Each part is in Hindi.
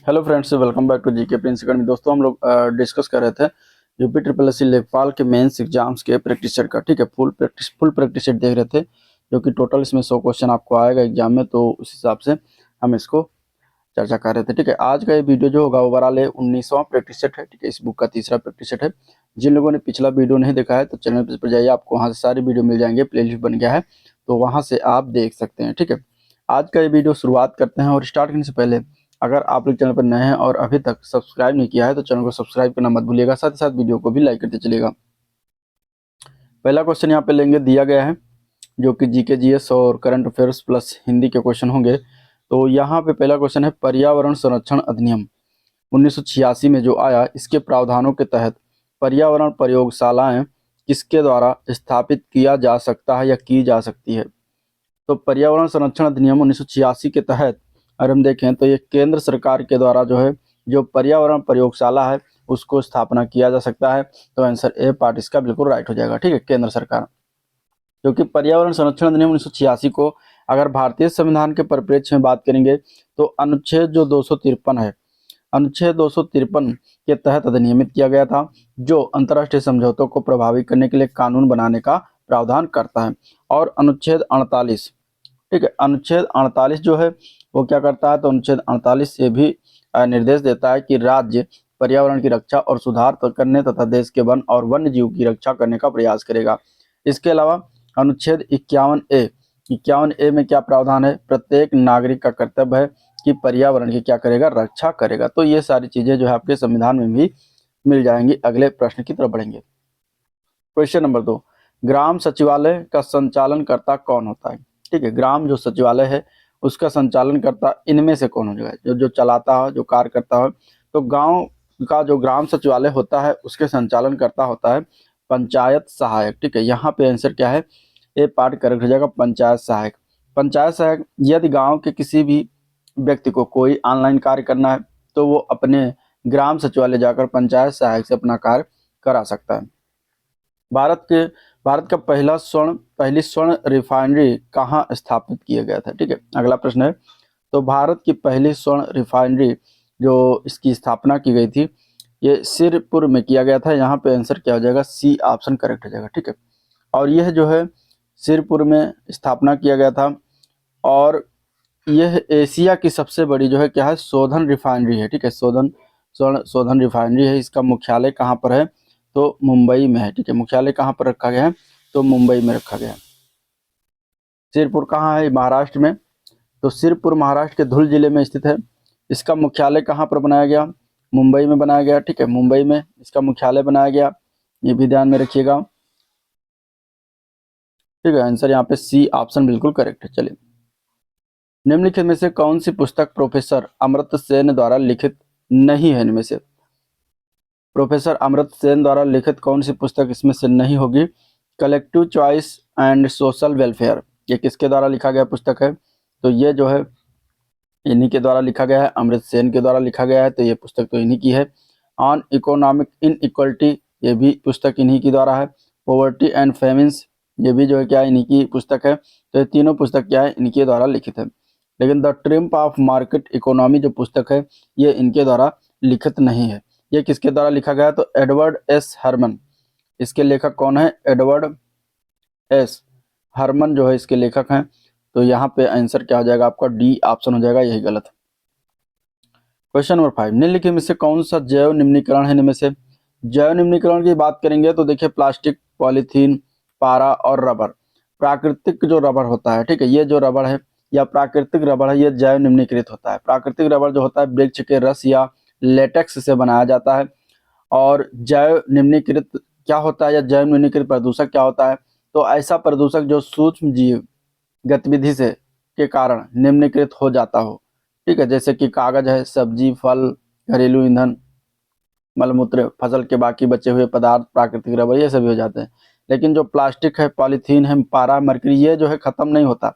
Hello friends, welcome back to GK prince academy. दोस्तों, हम लोग डिस्कस कर रहे थे यूपी ट्रिपल एस सी लेखपाल के मेंस एग्जाम्स के प्रैक्टिस सेट का। ठीक है, फुल प्रैक्टिस सेट देख रहे थे, जो कि टोटल इसमें 100 क्वेश्चन आपको आएगा एग्जाम में। तो उस हिसाब से हम इसको चर्चा कर रहे थे। ठीक है, आज का ये वीडियो जो होगा ओवरऑल 19वां प्रैक्टिस सेट है। ठीक है, इस बुक का तीसरा प्रैक्टिस सेट है। जिन लोगों ने पिछला वीडियो नहीं देखा है तो चैनल पर जाइए, आपको वहाँ से सारी वीडियो मिल जाएंगे, प्लेलिस्ट बन गया है, तो वहाँ से आप देख सकते हैं। ठीक है, आज का ये वीडियो शुरुआत करते हैं। और स्टार्ट करने से पहले अगर आप लोग चैनल पर नए हैं और अभी तक सब्सक्राइब नहीं किया है तो चैनल को सब्सक्राइब करना मत भूलिएगा, साथ ही साथ वीडियो को भी लाइक करते चलिएगा। पहला क्वेश्चन यहाँ पे लेंगे, दिया गया है, जो कि जीके जीएस और करंट अफेयर्स प्लस हिंदी के क्वेश्चन होंगे। तो यहाँ पे पहला क्वेश्चन है, पर्यावरण संरक्षण अधिनियम 1986 में जो आया, इसके प्रावधानों के तहत पर्यावरण प्रयोगशालाएं किसके द्वारा स्थापित किया जा सकता है या की जा सकती है। तो पर्यावरण संरक्षण अधिनियम 1986 के तहत अगर हम देखें तो ये केंद्र सरकार के द्वारा जो है, जो पर्यावरण प्रयोगशाला है उसको स्थापना किया जा सकता है। तो आंसर ए पार्ट इसका बिल्कुल राइट हो जाएगा। ठीक है, केंद्र सरकार, क्योंकि पर्यावरण संरक्षण अधिनियम 1986 को अगर भारतीय संविधान के परिप्रेक्ष्य में बात करेंगे तो अनुच्छेद जो 253 है, अनुच्छेद 253 के तहत अधिनियमित किया गया था, जो अंतर्राष्ट्रीय समझौतों को प्रभावी करने के लिए कानून बनाने का प्रावधान करता है। और अनुच्छेद 48, ठीक है, अनुच्छेद 48 जो है वो क्या करता है, तो अनुच्छेद 48 से भी निर्देश देता है कि राज्य पर्यावरण की रक्षा और सुधार करने तथा देश के वन और वन्य जीव की रक्षा करने का प्रयास करेगा। इसके अलावा अनुच्छेद 51A में क्या प्रावधान है, प्रत्येक नागरिक का कर्तव्य है कि पर्यावरण की क्या करेगा, रक्षा करेगा। तो ये सारी चीजें जो है आपके संविधान में भी मिल जाएंगी। अगले प्रश्न की तरफ बढ़ेंगे। क्वेश्चन नंबर 2, ग्राम सचिवालय का संचालन कर्ता कौन होता है। ठीक है, ग्राम जो सचिवालय है उसका संचालन करता इनमें से कौन हो जाएगा, जो जो चलाता है, जो कार्य करता है। तो गांव का जो ग्राम सचिवालय होता है उसके संचालन करता होता है पंचायत सहायक। ठीक है, यहाँ पे आंसर क्या है, ए पार्ट करेक्ट हो जाएगा, पंचायत सहायक। पंचायत सहायक, यदि गांव के किसी भी व्यक्ति को कोई ऑनलाइन कार्य करना है तो वो अपने ग्राम सचिवालय जाकर पंचायत सहायक से अपना कार्य करा सकता है। भारत का पहली स्वर्ण रिफाइनरी कहाँ स्थापित किया गया था। ठीक है, अगला प्रश्न है, तो भारत की पहली स्वर्ण रिफाइनरी जो इसकी स्थापना की गई थी, ये सिरपुर में किया गया था। यहाँ पे आंसर क्या हो जाएगा, सी ऑप्शन करेक्ट हो जाएगा। ठीक है, और यह जो है सिरपुर में स्थापना किया गया था, और यह एशिया की सबसे बड़ी जो है क्या है, शोधन रिफाइनरी है। ठीक है, शोधन रिफाइनरी है। इसका मुख्यालय कहाँ पर है, तो मुंबई में है। ठीक है, मुख्यालय कहाँ पर रखा गया है, तो मुंबई में रखा गया है। सिरपुर कहाँ है, महाराष्ट्र में। तो सिरपुर महाराष्ट्र के धुल जिले में स्थित है। इसका मुख्यालय कहाँ पर बनाया गया, मुंबई में बनाया गया। ठीक है, मुंबई में इसका मुख्यालय बनाया गया, ये भी ध्यान में रखिएगा। ठीक है, आंसर यहाँ पे सी ऑप्शन बिल्कुल करेक्ट है। चलिए, निम्नलिखित में से कौन सी पुस्तक प्रोफेसर अमर्त्य सेन द्वारा लिखित नहीं है। इनमें से प्रोफेसर अमर्त्य सेन द्वारा लिखित कौन सी पुस्तक इसमें से नहीं होगी, collective choice and social welfare, ये किसके द्वारा लिखा गया पुस्तक है, तो ये जो है इन्हीं के द्वारा लिखा गया है, अमर्त्य सेन के द्वारा लिखा गया है। तो ये पुस्तक तो इन्हीं की है। ऑन इकोनॉमिक इनइक्वलिटी, ये भी पुस्तक इन्हीं की द्वारा है। पॉवर्टी एंड फेमिन्स, ये भी जो है क्या इन्हीं की पुस्तक है। तो ये तीनों पुस्तक क्या है, इनके द्वारा लिखित है। लेकिन the triumph of market economy जो पुस्तक है ये इनके द्वारा लिखित नहीं है। ये किसके द्वारा लिखा गया है, तो एडवर्ड एस हरमन, इसके लेखक कौन है, एडवर्ड एस हरमन जो है इसके लेखक हैं। तो यहाँ पे आंसर क्या हो जाएगा आपका, डी ऑप्शन हो जाएगा, यही गलत है। क्वेश्चन नंबर 5, निम्नलिखित में से कौन सा जैव निम्नीकरण है। इनमें से जैव निम्नीकरण की बात करेंगे तो देखिए, प्लास्टिक, पॉलीथीन, पारा और रबर। प्राकृतिक जो रबर होता है, ठीक है, ये जो रबर है या प्राकृतिक रबर है, ये जैव निम्नीकृत होता है। प्राकृतिक रबर जो होता है वृक्ष के रस या लेटेक्स से बनाया जाता है। और जैव निम्नीकृत क्या होता है, या जैव निम्नीकृत प्रदूषक क्या होता है, तो ऐसा प्रदूषक जो सूक्ष्म जीव गतिविधि से के कारण निम्नीकृत हो जाता हो। ठीक है, जैसे कि कागज है, सब्जी, फल, घरेलू ईंधन, मलमूत्र, फसल के बाकी बचे हुए पदार्थ, प्राकृतिक रबर, ये सभी हो जाते हैं। लेकिन जो प्लास्टिक है, पॉलीथीन है, पारा, मरकरी, ये जो है खत्म नहीं होता।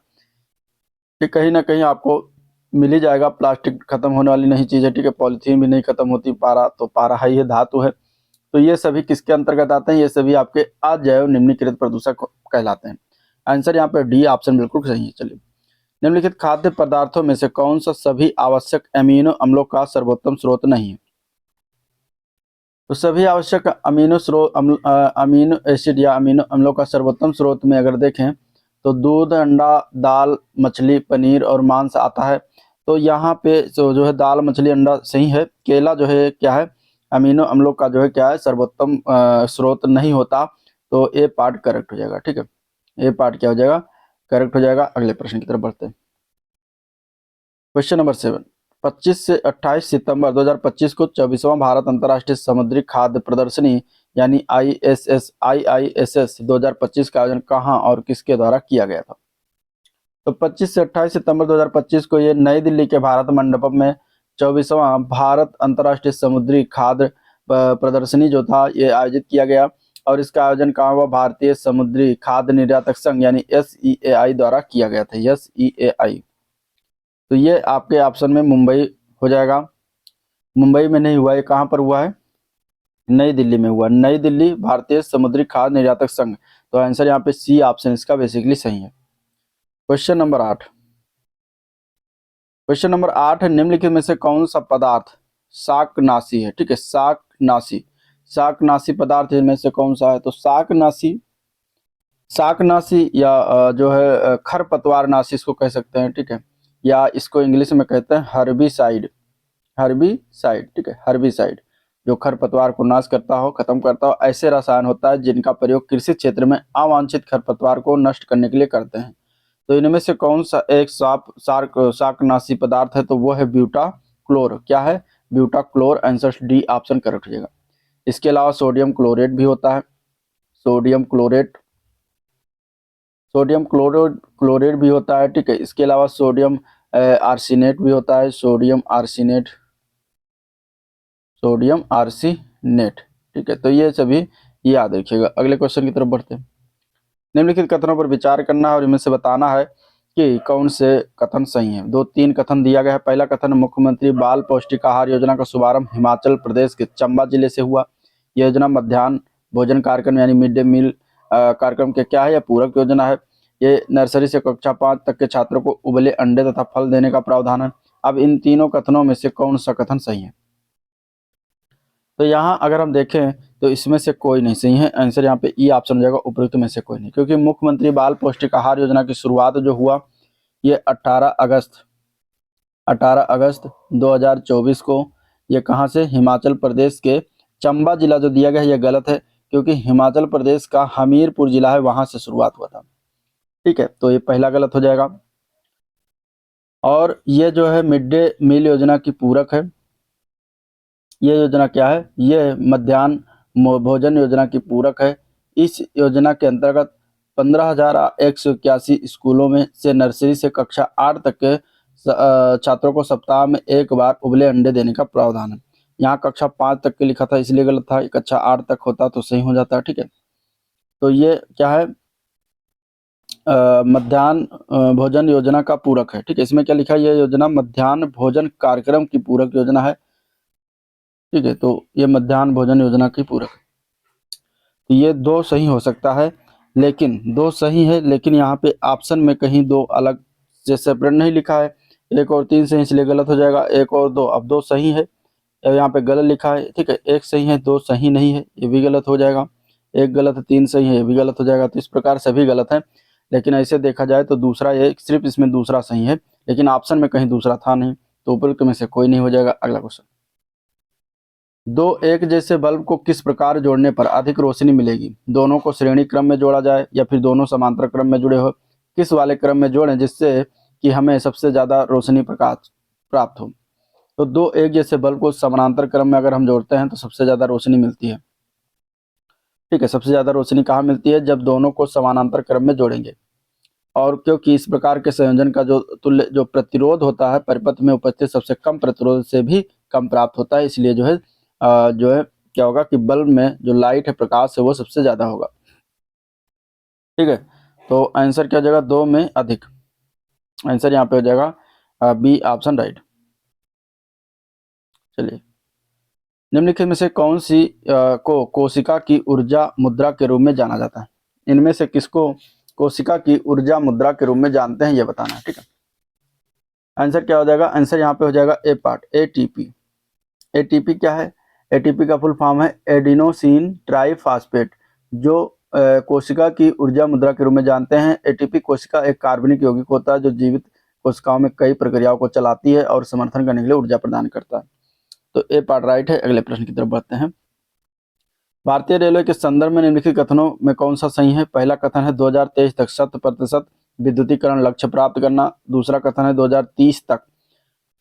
कि कहीं ना कहीं आपको मिल ही जाएगा, प्लास्टिक खत्म होने वाली नहीं चीज है। ठीक है, पॉलीथीन भी नहीं खत्म होती, पारा तो पारा है, ये धातु है। तो ये सभी किसके अंतर्गत आते हैं, ये सभी आपके अजैव निम्नीकृत प्रदूषक कहलाते हैं। आंसर यहाँ पे डी ऑप्शन बिल्कुल सही है। चलिए, निम्नलिखित खाद्य पदार्थों में से कौन सा सभी आवश्यक अमीनो अम्लों का सर्वोत्तम स्रोत नहीं है? तो सभी आवश्यक अमीनो एसिड या अमीनो अम्लों का सर्वोत्तम स्रोत में अगर देखें तो दूध, अंडा, दाल, मछली, पनीर और मांस आता है। तो यहाँ पे जो है दाल, मछली, अंडा सही है। केला जो है क्या है, अमीनो अम्लों का जो है क्या है, सर्वोत्तम स्रोत नहीं होता। तो ए पार्ट करेक्ट हो जाएगा। ठीक है, ए पार्ट क्या हो जाएगा, करेक्ट हो जाएगा। अगले प्रश्न की तरफ बढ़ते हैं। क्वेश्चन नंबर 7, 25 से 28 सितंबर 2025 को 24वां भारत अंतर्राष्ट्रीय समुद्री खाद्य प्रदर्शनी यानी IISS 2025 का आयोजन कहाँ और किसके द्वारा किया गया था? तो 25 से 28 सितंबर 2025 को ये नई दिल्ली के भारत मंडपम में 24वां भारत अंतर्राष्ट्रीय समुद्री खाद्य प्रदर्शनी जो था ये आयोजित किया गया। और इसका आयोजन कहाँ हुआ? भारतीय समुद्री खाद्य निर्यातक संघ यानी SEAI द्वारा किया गया था। SEAI। तो ये आपके ऑप्शन में मुंबई हो जाएगा। मुंबई में नहीं हुआ, ये कहाँ पर हुआ है? नई दिल्ली में हुआ। नई दिल्ली भारतीय समुद्री खाद्य निर्यातक संघ। तो आंसर यहाँ पे सी ऑप्शन इसका बेसिकली सही है। क्वेश्चन नंबर 8, क्वेश्चन नंबर 8 है, निम्नलिखित में से कौन सा पदार्थ शाकनाशी है? ठीक है, शाकनाशी, शाकनाशी पदार्थ इनमें से कौन सा है? तो शाकनाशी, शाकनाशी या जो है खरपतवार नाशी इसको कह सकते हैं। ठीक है, या इसको इंग्लिश में कहते हैं हर्बिसाइड। हर्बिसाइड, ठीक है, हर्बिसाइड जो खरपतवार को नाश करता हो, खत्म करता हो। ऐसे रसायन होता है जिनका प्रयोग कृषि क्षेत्र में अवांछित खरपतवार को नष्ट करने के लिए करते हैं। तो इनमें से कौन सा एक शाकनाशी पदार्थ है? तो वो है ब्यूटाक्लोर। क्या है? Butachlor. Answer D option correct हो जाएगा। इसके अलावा सोडियम क्लोरेट भी होता है, सोडियम क्लोरेट, सोडियम क्लोराइड भी होता है। ठीक है, इसके अलावा सोडियम आर्सेनेट भी होता है, सोडियम आर्सेनेट, सोडियम आर्सेनेट। ठीक है, तो ये सभी याद रखिएगा। अगले क्वेश्चन की तरफ बढ़ते हैं। निम्नलिखित कथनों पर विचार करना है और इनमें से बताना है कि कौन से कथन सही हैं। 2-3 कथन दिया गया है। पहला कथन, मुख्यमंत्री बाल पौष्टिक आहार योजना का शुभारंभ हिमाचल प्रदेश के चंबा जिले से हुआ। यह योजना मध्याह्न भोजन कार्यक्रम यानी मिड डे मील कार्यक्रम के क्या है? यह पूरक योजना है। ये नर्सरी से कक्षा 5 तक के छात्रों को उबले अंडे तथा फल देने का प्रावधान है। अब इन तीनों कथनों में से कौन सा कथन सही है? तो यहाँ अगर हम देखें तो इसमें से कोई नहीं सही है। आंसर यहाँ पे ई ऑप्शन हो जाएगा, उपयुक्त में से कोई नहीं। क्योंकि मुख्यमंत्री बाल पौष्टिक आहार योजना की शुरुआत जो हुआ ये 18 अगस्त 2024 को, ये कहाँ से? हिमाचल प्रदेश के चंबा जिला जो दिया गया है ये गलत है, क्योंकि हिमाचल प्रदेश का हमीरपुर जिला है, वहां से शुरुआत हुआ था। ठीक है, तो ये पहला गलत हो जाएगा। और ये जो है मिड डे मील योजना की पूरक है। ये योजना क्या है? ये मध्याह्न भोजन योजना की पूरक है। इस योजना के अंतर्गत 15,181 स्कूलों में से नर्सरी से कक्षा 8 तक के छात्रों को सप्ताह में एक बार उबले अंडे देने का प्रावधान है। यहाँ कक्षा 5 तक के लिखा था इसलिए गलत था, कक्षा 8 तक होता तो सही हो जाता। ठीक है, तो ये क्या है? मध्याह्न भोजन योजना का पूरक है। ठीक है, इसमें क्या लिखा है? यह योजना मध्याह्न भोजन कार्यक्रम की पूरक योजना है। ठीक है, तो ये मध्याह्न भोजन योजना की पूरक। तो ये 2 सही हो सकता है, लेकिन 2 सही है, लेकिन यहाँ पे ऑप्शन में कहीं 2 अलग से सेपरेट नहीं लिखा है। 1 और 3 सही, इसलिए गलत हो जाएगा। 1 और 2, अब 2 सही है, यहाँ पे गलत लिखा है। ठीक है, 1 सही है, 2 सही नहीं है, ये भी गलत हो जाएगा। 1 गलत है, 3 सही है, ये भी गलत हो जाएगा। तो इस प्रकार सभी गलत हैं। लेकिन ऐसे देखा जाए तो दूसरा, ये सिर्फ इसमें दूसरा सही है, लेकिन ऑप्शन में कहीं दूसरा था नहीं, तो उपयुक्त में से कोई नहीं हो जाएगा। अगला क्वेश्चन, 2 एक जैसे बल्ब को किस प्रकार जोड़ने पर अधिक रोशनी मिलेगी? दोनों को श्रेणी क्रम में जोड़ा जाए या फिर दोनों समांतर क्रम में जुड़े हो? किस वाले क्रम में जोड़ें जिससे कि हमें सबसे ज्यादा रोशनी प्रकाश प्राप्त हो? तो 2 एक जैसे बल्ब को समानांतर क्रम में अगर हम जोड़ते हैं तो सबसे ज्यादा रोशनी मिलती है। ठीक है, सबसे ज्यादा रोशनी कहाँ मिलती है? जब दोनों को समानांतर क्रम में जोड़ेंगे। और क्योंकि इस प्रकार के संयोजन का जो प्रतिरोध होता है परिपथ में उपस्थित सबसे कम प्रतिरोध से भी कम प्राप्त होता है, इसलिए जो है क्या होगा कि बल्ब में जो लाइट है, प्रकाश है, वो सबसे ज्यादा होगा। ठीक है, तो आंसर क्या हो जाएगा? 2 में अधिक। आंसर यहाँ पे हो जाएगा बी ऑप्शन राइट। चलिए, निम्नलिखित में से कौन सी को कोशिका की ऊर्जा मुद्रा के रूप में जाना जाता है? इनमें से किसको कोशिका की ऊर्जा मुद्रा के रूप में जानते हैं, ये बताना है। ठीक है, आंसर क्या हो जाएगा, आंसर यहाँ पे हो जाएगा ए पार्ट, एटीपी। एटीपी क्या है, एटीपी का फुल फॉर्म है एडिनोसिन ट्राइफॉस्फेट, जो कोशिका की ऊर्जा मुद्रा के रूप में जानते हैं। एटीपी कोशिका एक कार्बनिक यौगिक होता है जो जीवित कोशिकाओं में कई प्रक्रियाओं को चलाती है और समर्थन करने के लिए ऊर्जा प्रदान करता है। तो ए पार्ट राइट है। अगले प्रश्न की तरफ बढ़ते हैं। भारतीय रेलवे के संदर्भ में निम्नलिखित कथनों में कौन सा सही है। पहला कथन है 2023 तक 100% विद्युतीकरण लक्ष्य प्राप्त करना। दूसरा कथन है 2030 तक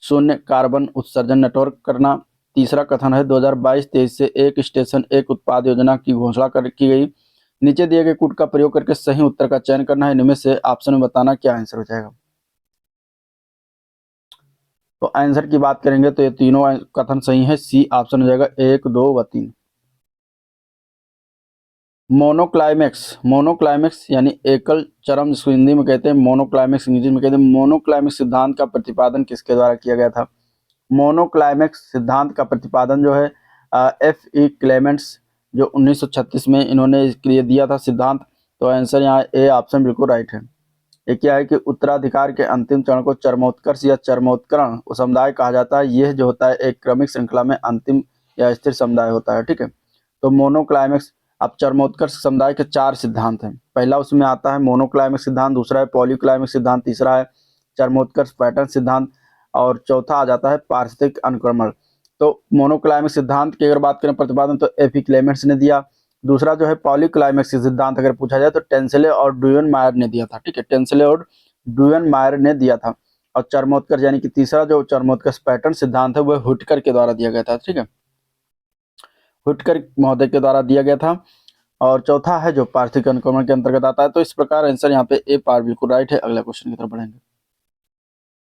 शून्य कार्बन उत्सर्जन नेटवर्क करना। तीसरा कथन है 2022-23 से एक स्टेशन एक उत्पाद योजना की घोषणा की गई। नीचे दिए गए कूट का प्रयोग करके सही उत्तर का चयन करना है। इनमें से ऑप्शन में बताना क्या आंसर हो जाएगा। तो आंसर की बात करेंगे तो ये तीनों कथन सही है। सी ऑप्शन हो जाएगा 1, 2 व 3। मोनोक्लाइमेक्स, मोनोक्लाइमेक्स यानी एकल चरम, जिसको हिंदी में कहते हैं मोनोक्लाइमेक्स, इंग्लिश में कहते हैं मोनोक्लाइमेक्स सिद्धांत का प्रतिपादन किसके द्वारा किया गया था। मोनोक्लाइमेक्स सिद्धांत का प्रतिपादन जो है F.E. क्लेमेंट्स, जो 1936 में इन्होंने इसके लिए दिया था सिद्धांत। तो आंसर यहाँ ए ऑप्शन बिल्कुल राइट है। ये क्या है कि उत्तराधिकार के अंतिम चरण को चरमोत्कर्ष या चरमोत्करण समुदाय कहा जाता है। यह जो होता है एक क्रमिक श्रृंखला में अंतिम या स्थिर समुदाय होता है। ठीक है, तो मोनोक्लाइमेक्स, अब चरमोत्कर्ष समुदाय के 4 सिद्धांत हैं। पहला उसमें आता है मोनोक्लाइमेक्स सिद्धांत, दूसरा है पॉलीक्लाइमेक्स सिद्धांत, तीसरा है चरमोत्कर्ष पैटर्न सिद्धांत और चौथा आ जाता है पारिस्थितिक अनुक्रमण। तो मोनोक्लाइमेक्स सिद्धांत की अगर बात करें प्रतिपादन तो F.E. क्लेमेंट्स ने दिया। दूसरा जो है पॉलीक्लाइमेक्स सिद्धांत अगर पूछा जाए तो टेंसले और ड्यूयन मायर ने दिया था। ठीक है, टेंसले और ड्यूयन मायर ने दिया था। और चरमोत्कर्ष यानी कि तीसरा जो चरमोत्कर्ष पैटर्न सिद्धांत है वह हुटकर के द्वारा दिया गया था। ठीक है, हुटकर महोदय के द्वारा दिया गया था। और चौथा है जो पारिस्थितिक अनुक्रमण के अंतर्गत आता है। तो इस प्रकार आंसर यहाँ पे ए पार्ट बिल्कुल राइट है। अगला क्वेश्चन की तरफ बढ़ेंगे।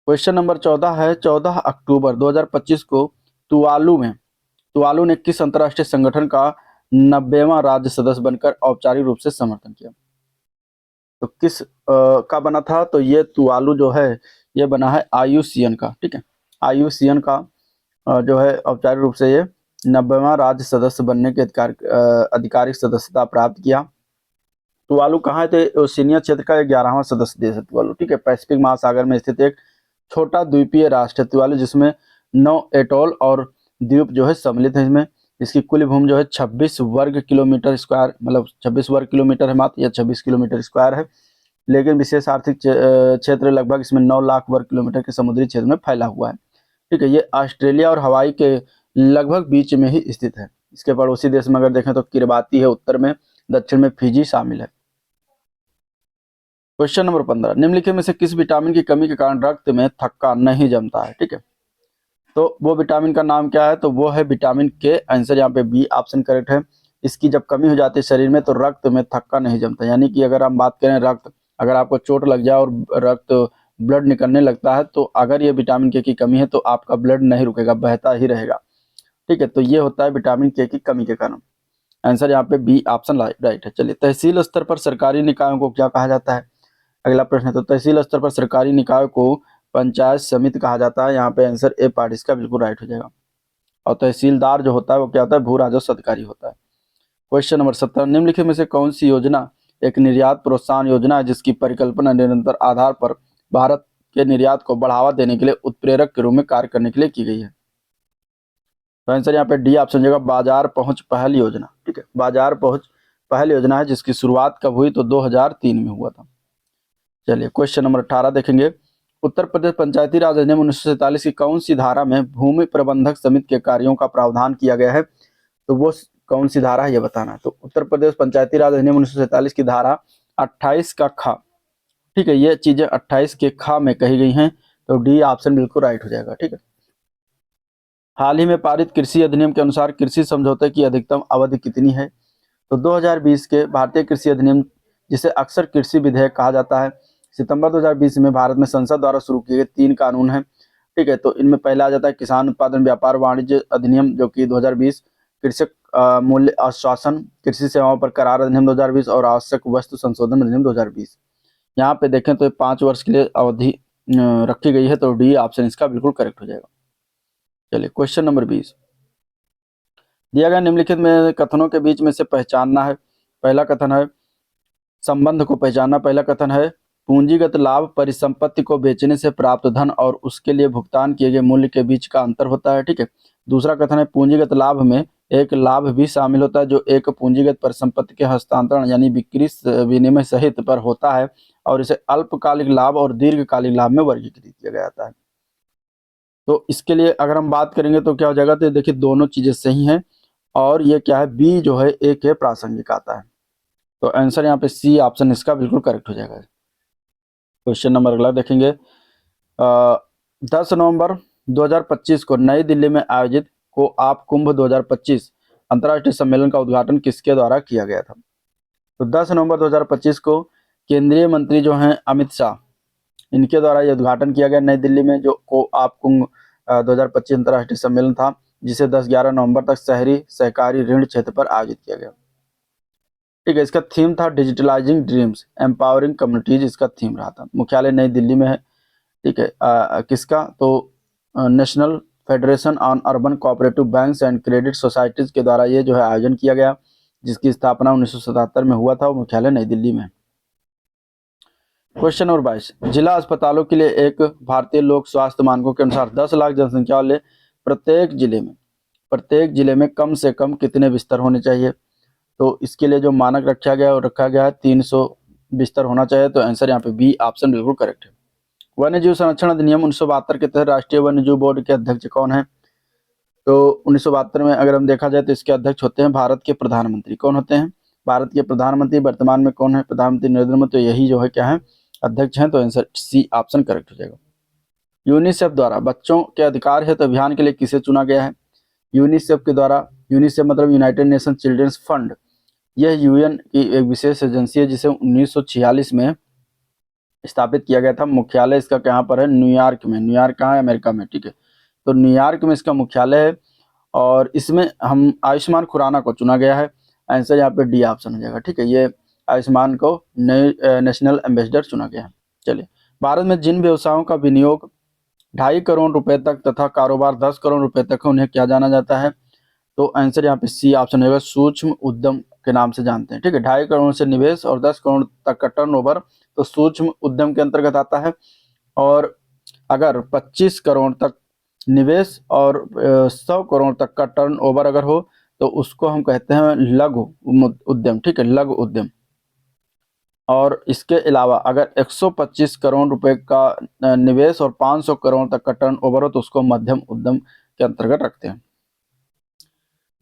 क्वेश्चन नंबर 14 है, 14 अक्टूबर 2025 को तुवालू ने किस अंतर्राष्ट्रीय संगठन का 90वां राज्य सदस्य बनकर औपचारिक रूप से समर्थन किया। तो किस का बना था, तो ये तुवालू जो है ये बना है IUCN का। ठीक है, IUCN का जो है औपचारिक रूप से ये 90वां राज्य सदस्य बनने के आधिकारिक सदस्यता प्राप्त किया। तुवालू कहाँ थे, ओशिनिया क्षेत्र का 11वां सदस्य देश है तुवालू। ठीक है, पैसिफिक महासागर में स्थित एक छोटा द्वीपीय राष्ट्र है तुवालू, जिसमें 9 एटोल और द्वीप जो है सम्मिलित है इसमें। इसकी कुल भूमि जो है 26 वर्ग किलोमीटर स्क्वायर, मतलब 26 वर्ग किलोमीटर है मात्र, या 26 किलोमीटर स्क्वायर है। लेकिन विशेष आर्थिक क्षेत्र लगभग इसमें 9 लाख वर्ग किलोमीटर के समुद्री क्षेत्र में फैला हुआ है। ठीक है, ये ऑस्ट्रेलिया और हवाई के लगभग बीच में ही स्थित है। इसके पड़ोसी देश में अगर देखें तो किरबाती है उत्तर में, दक्षिण में फिजी शामिल है। क्वेश्चन नंबर 15, निम्नलिखित में से किस विटामिन की कमी के कारण रक्त में थक्का नहीं जमता है। ठीक है, तो वो विटामिन का नाम क्या है, तो वो है विटामिन के। आंसर यहाँ पे बी ऑप्शन करेक्ट है। इसकी जब कमी हो जाती है शरीर में तो रक्त में थक्का नहीं जमता। यानी कि अगर हम बात करें रक्त, अगर आपको चोट लग जाए और रक्त ब्लड निकलने लगता है, तो अगर ये विटामिन के की कमी है तो आपका ब्लड नहीं रुकेगा, बहता ही रहेगा। ठीक है, तो ये होता है विटामिन के की कमी के कारण। आंसर यहाँ पे बी ऑप्शन राइट है। चलिए, तहसील स्तर पर सरकारी निकायों को क्या कहा जाता है। अगला प्रश्न है, तो तहसील स्तर पर सरकारी निकाय को पंचायत समिति कहा जाता है। यहाँ पे आंसर ए पार्ट इसका बिल्कुल राइट हो जाएगा। और तहसीलदार जो होता है वो क्या होता है, भू राजस्व अधिकारी होता है। क्वेश्चन नंबर 17, निम्नलिखित में से कौन सी योजना एक निर्यात प्रोत्साहन योजना है जिसकी परिकल्पना निरंतर आधार पर भारत के निर्यात को बढ़ावा देने के लिए उत्प्रेरक के रूप में कार्य करने के लिए की गई है। तो आंसर यहाँ पे डी ऑप्शन हो जाएगा, बाजार पहुंच पहल योजना। ठीक है, बाजार पहुंच पहल योजना है जिसकी शुरुआत कब हुई, तो 2003 में हुआ था। चलिए, क्वेश्चन नंबर 18 देखेंगे। उत्तर प्रदेश पंचायती राज अधिनियम 1947 की कौन सी धारा में भूमि प्रबंधक समिति के कार्यों का प्रावधान किया गया है, तो वो कौन सी धारा है ये बताना है। तो उत्तर प्रदेश पंचायती राज अधिनियम 1947 की धारा 28 का ख। ठीक है, ये चीजें 28 के ख में कही गई हैं। तो डी ऑप्शन बिल्कुल राइट हो जाएगा। ठीक है, हाल ही में पारित कृषि अधिनियम के अनुसार कृषि समझौते की अधिकतम अवधि कितनी है। तो 2020 के भारतीय कृषि अधिनियम, जिसे अक्सर कृषि विधेयक कहा जाता है, सितंबर 2020 में भारत में संसद द्वारा शुरू किए गए 3 कानून हैं। ठीक है, तो इनमें पहला आ जाता है किसान उत्पादन व्यापार वाणिज्य अधिनियम जो कि 2020, कृषक मूल्य आश्वासन, कृषि सेवाओं पर करार अधिनियम 2020 और आवश्यक वस्तु संशोधन अधिनियम 2020। यहाँ पे देखें तो 5 वर्ष के लिए अवधि रखी गई है। तो डी ऑप्शन इसका बिल्कुल करेक्ट हो जाएगा। चलिए, क्वेश्चन नंबर 20, दिया गया निम्नलिखित में कथनों के बीच में से पहचानना है। पहला कथन है संबंध को पहचानना। पहला कथन है पूंजीगत लाभ परिसंपत्ति को बेचने से प्राप्त धन और उसके लिए भुगतान किए गए मूल्य के बीच का अंतर होता है, ठीक है। दूसरा कथन है पूंजीगत लाभ में एक लाभ भी शामिल होता है जो एक पूंजीगत परिसंपत्ति के हस्तांतरण यानी बिक्री विनिमय सहित पर होता है और इसे अल्पकालिक लाभ और दीर्घकालिक लाभ में वर्गीकृत किया गया जाता है। तो इसके लिए अगर हम बात करेंगे तो क्या हो जाएगा, तो देखिए दोनों चीजें सही हैं और ये क्या है, बी जो है एक है प्रासंगिक आता है। तो आंसर यहाँ पे सी ऑप्शन इसका बिल्कुल करेक्ट हो जाएगा। क्वेश्चन नंबर अगला देखेंगे। 10 नवंबर 2025 को नई दिल्ली में आयोजित को आप कुंभ 2025 अंतर्राष्ट्रीय सम्मेलन का उद्घाटन किसके द्वारा किया गया था? तो 10 नवंबर 2025 को केंद्रीय मंत्री जो हैं अमित शाह, इनके द्वारा ये उद्घाटन किया गया नई दिल्ली में, जो को आप कुंभ 2025 अंतर्राष्ट्रीय सम्मेलन था, जिसे 10-11 नवंबर तक शहरी सहकारी ऋण क्षेत्र पर आयोजित किया गया। ठीक है, इसका थीम था डिजिटलाइजिंग ड्रीम्स एम्पावरिंग कम्युनिटीज, इसका थीम रहा था। मुख्यालय नई दिल्ली में है, ठीक है। किसका? तो national federation on urban cooperative banks and credit societies के द्वारा ये जो है आयोजन किया गया, जिसकी स्थापना 1977 में हुआ था और मुख्यालय नई दिल्ली में। क्वेश्चन नंबर 22, जिला अस्पतालों के लिए एक भारतीय लोक स्वास्थ्य मानकों के अनुसार 10 लाख जनसंख्या वाले प्रत्येक जिले में कम से कम कितने बिस्तर होने चाहिए? तो इसके लिए जो मानक रखा गया है वो रखा गया है 300 बिस्तर होना चाहिए। तो आंसर यहाँ पे बी ऑप्शन बिल्कुल करेक्ट है। वन्य जीव संरक्षण अधिनियम 1972 के तहत राष्ट्रीय वन्य जीव बोर्ड के अध्यक्ष कौन है? तो 1972 में अगर हम देखा जाए तो इसके अध्यक्ष होते हैं भारत के प्रधानमंत्री। कौन होते हैं? भारत के प्रधानमंत्री। वर्तमान में कौन है? प्रधानमंत्री नरेंद्र मोदी। तो यही जो है क्या है, अध्यक्ष हैं। तो आंसर सी ऑप्शन करेक्ट हो जाएगा। यूनिसेफ द्वारा बच्चों के अधिकार हेतु अभियान के लिए किसे चुना गया है? यूनिसेफ के द्वारा, यूनिसेफ मतलब यूनाइटेड नेशन चिल्ड्रंस फंड, यह यूएन की एक विशेष एजेंसी है जिसे 1946 में स्थापित किया गया था। मुख्यालय इसका कहाँ पर है? न्यूयॉर्क में। न्यूयॉर्क कहाँ है? अमेरिका में, ठीक है। तो न्यूयॉर्क में इसका मुख्यालय है और इसमें हम आयुष्मान खुराना को चुना गया है। आंसर यहाँ पे डी ऑप्शन हो जाएगा, ठीक है। ये आयुष्मान को नेशनल एम्बेसडर चुना गया है। चलिए, भारत में जिन व्यवसायों का विनियोग 2.5 करोड़ रुपए तक तथा कारोबार 10 करोड़ रुपए तक है, उन्हें क्या जाना जाता है? तो आंसर यहाँ पे सी ऑप्शन होगा, सूक्ष्म उद्यम के नाम से जानते हैं, ठीक है। 2.5 करोड़ से निवेश और 10 करोड़ तक का टर्नओवर तो सूक्ष्म उद्यम के अंतर्गत आता है। और अगर 25 करोड़ तक निवेश और 100 करोड़ तक का टर्नओवर अगर हो तो उसको हम कहते हैं लघु उद्यम, ठीक है, लघु उद्यम। और इसके अलावा अगर 125 करोड़ रुपए का निवेश और 500 करोड़ तक का टर्नओवर हो तो उसको मध्यम उद्यम के अंतर्गत रखते हैं।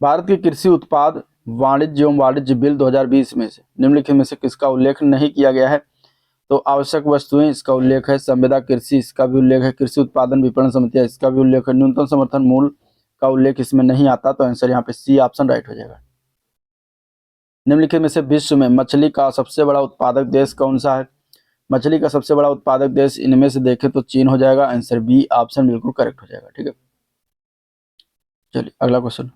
भारत के कृषि उत्पाद वाणिज्य एवं वाणिज्य बिल 2020 में से निम्नलिखित में से किसका उल्लेख नहीं किया गया है? तो आवश्यक वस्तुएं इसका उल्लेख है, संविदा कृषि इसका भी उल्लेख है, कृषि उत्पादन विपणन समितियां इसका भी उल्लेख है, न्यूनतम समर्थन मूल्य का उल्लेख इसमें नहीं आता। तो आंसर यहाँ पे सी ऑप्शन राइट हो जाएगा। निम्नलिखित में से विश्व में मछली का सबसे बड़ा उत्पादक देश कौन सा है? मछली का सबसे बड़ा उत्पादक देश इनमें से देखें तो चीन हो जाएगा। आंसर बी ऑप्शन बिल्कुल करेक्ट हो जाएगा, ठीक है। चलिए अगला क्वेश्चन।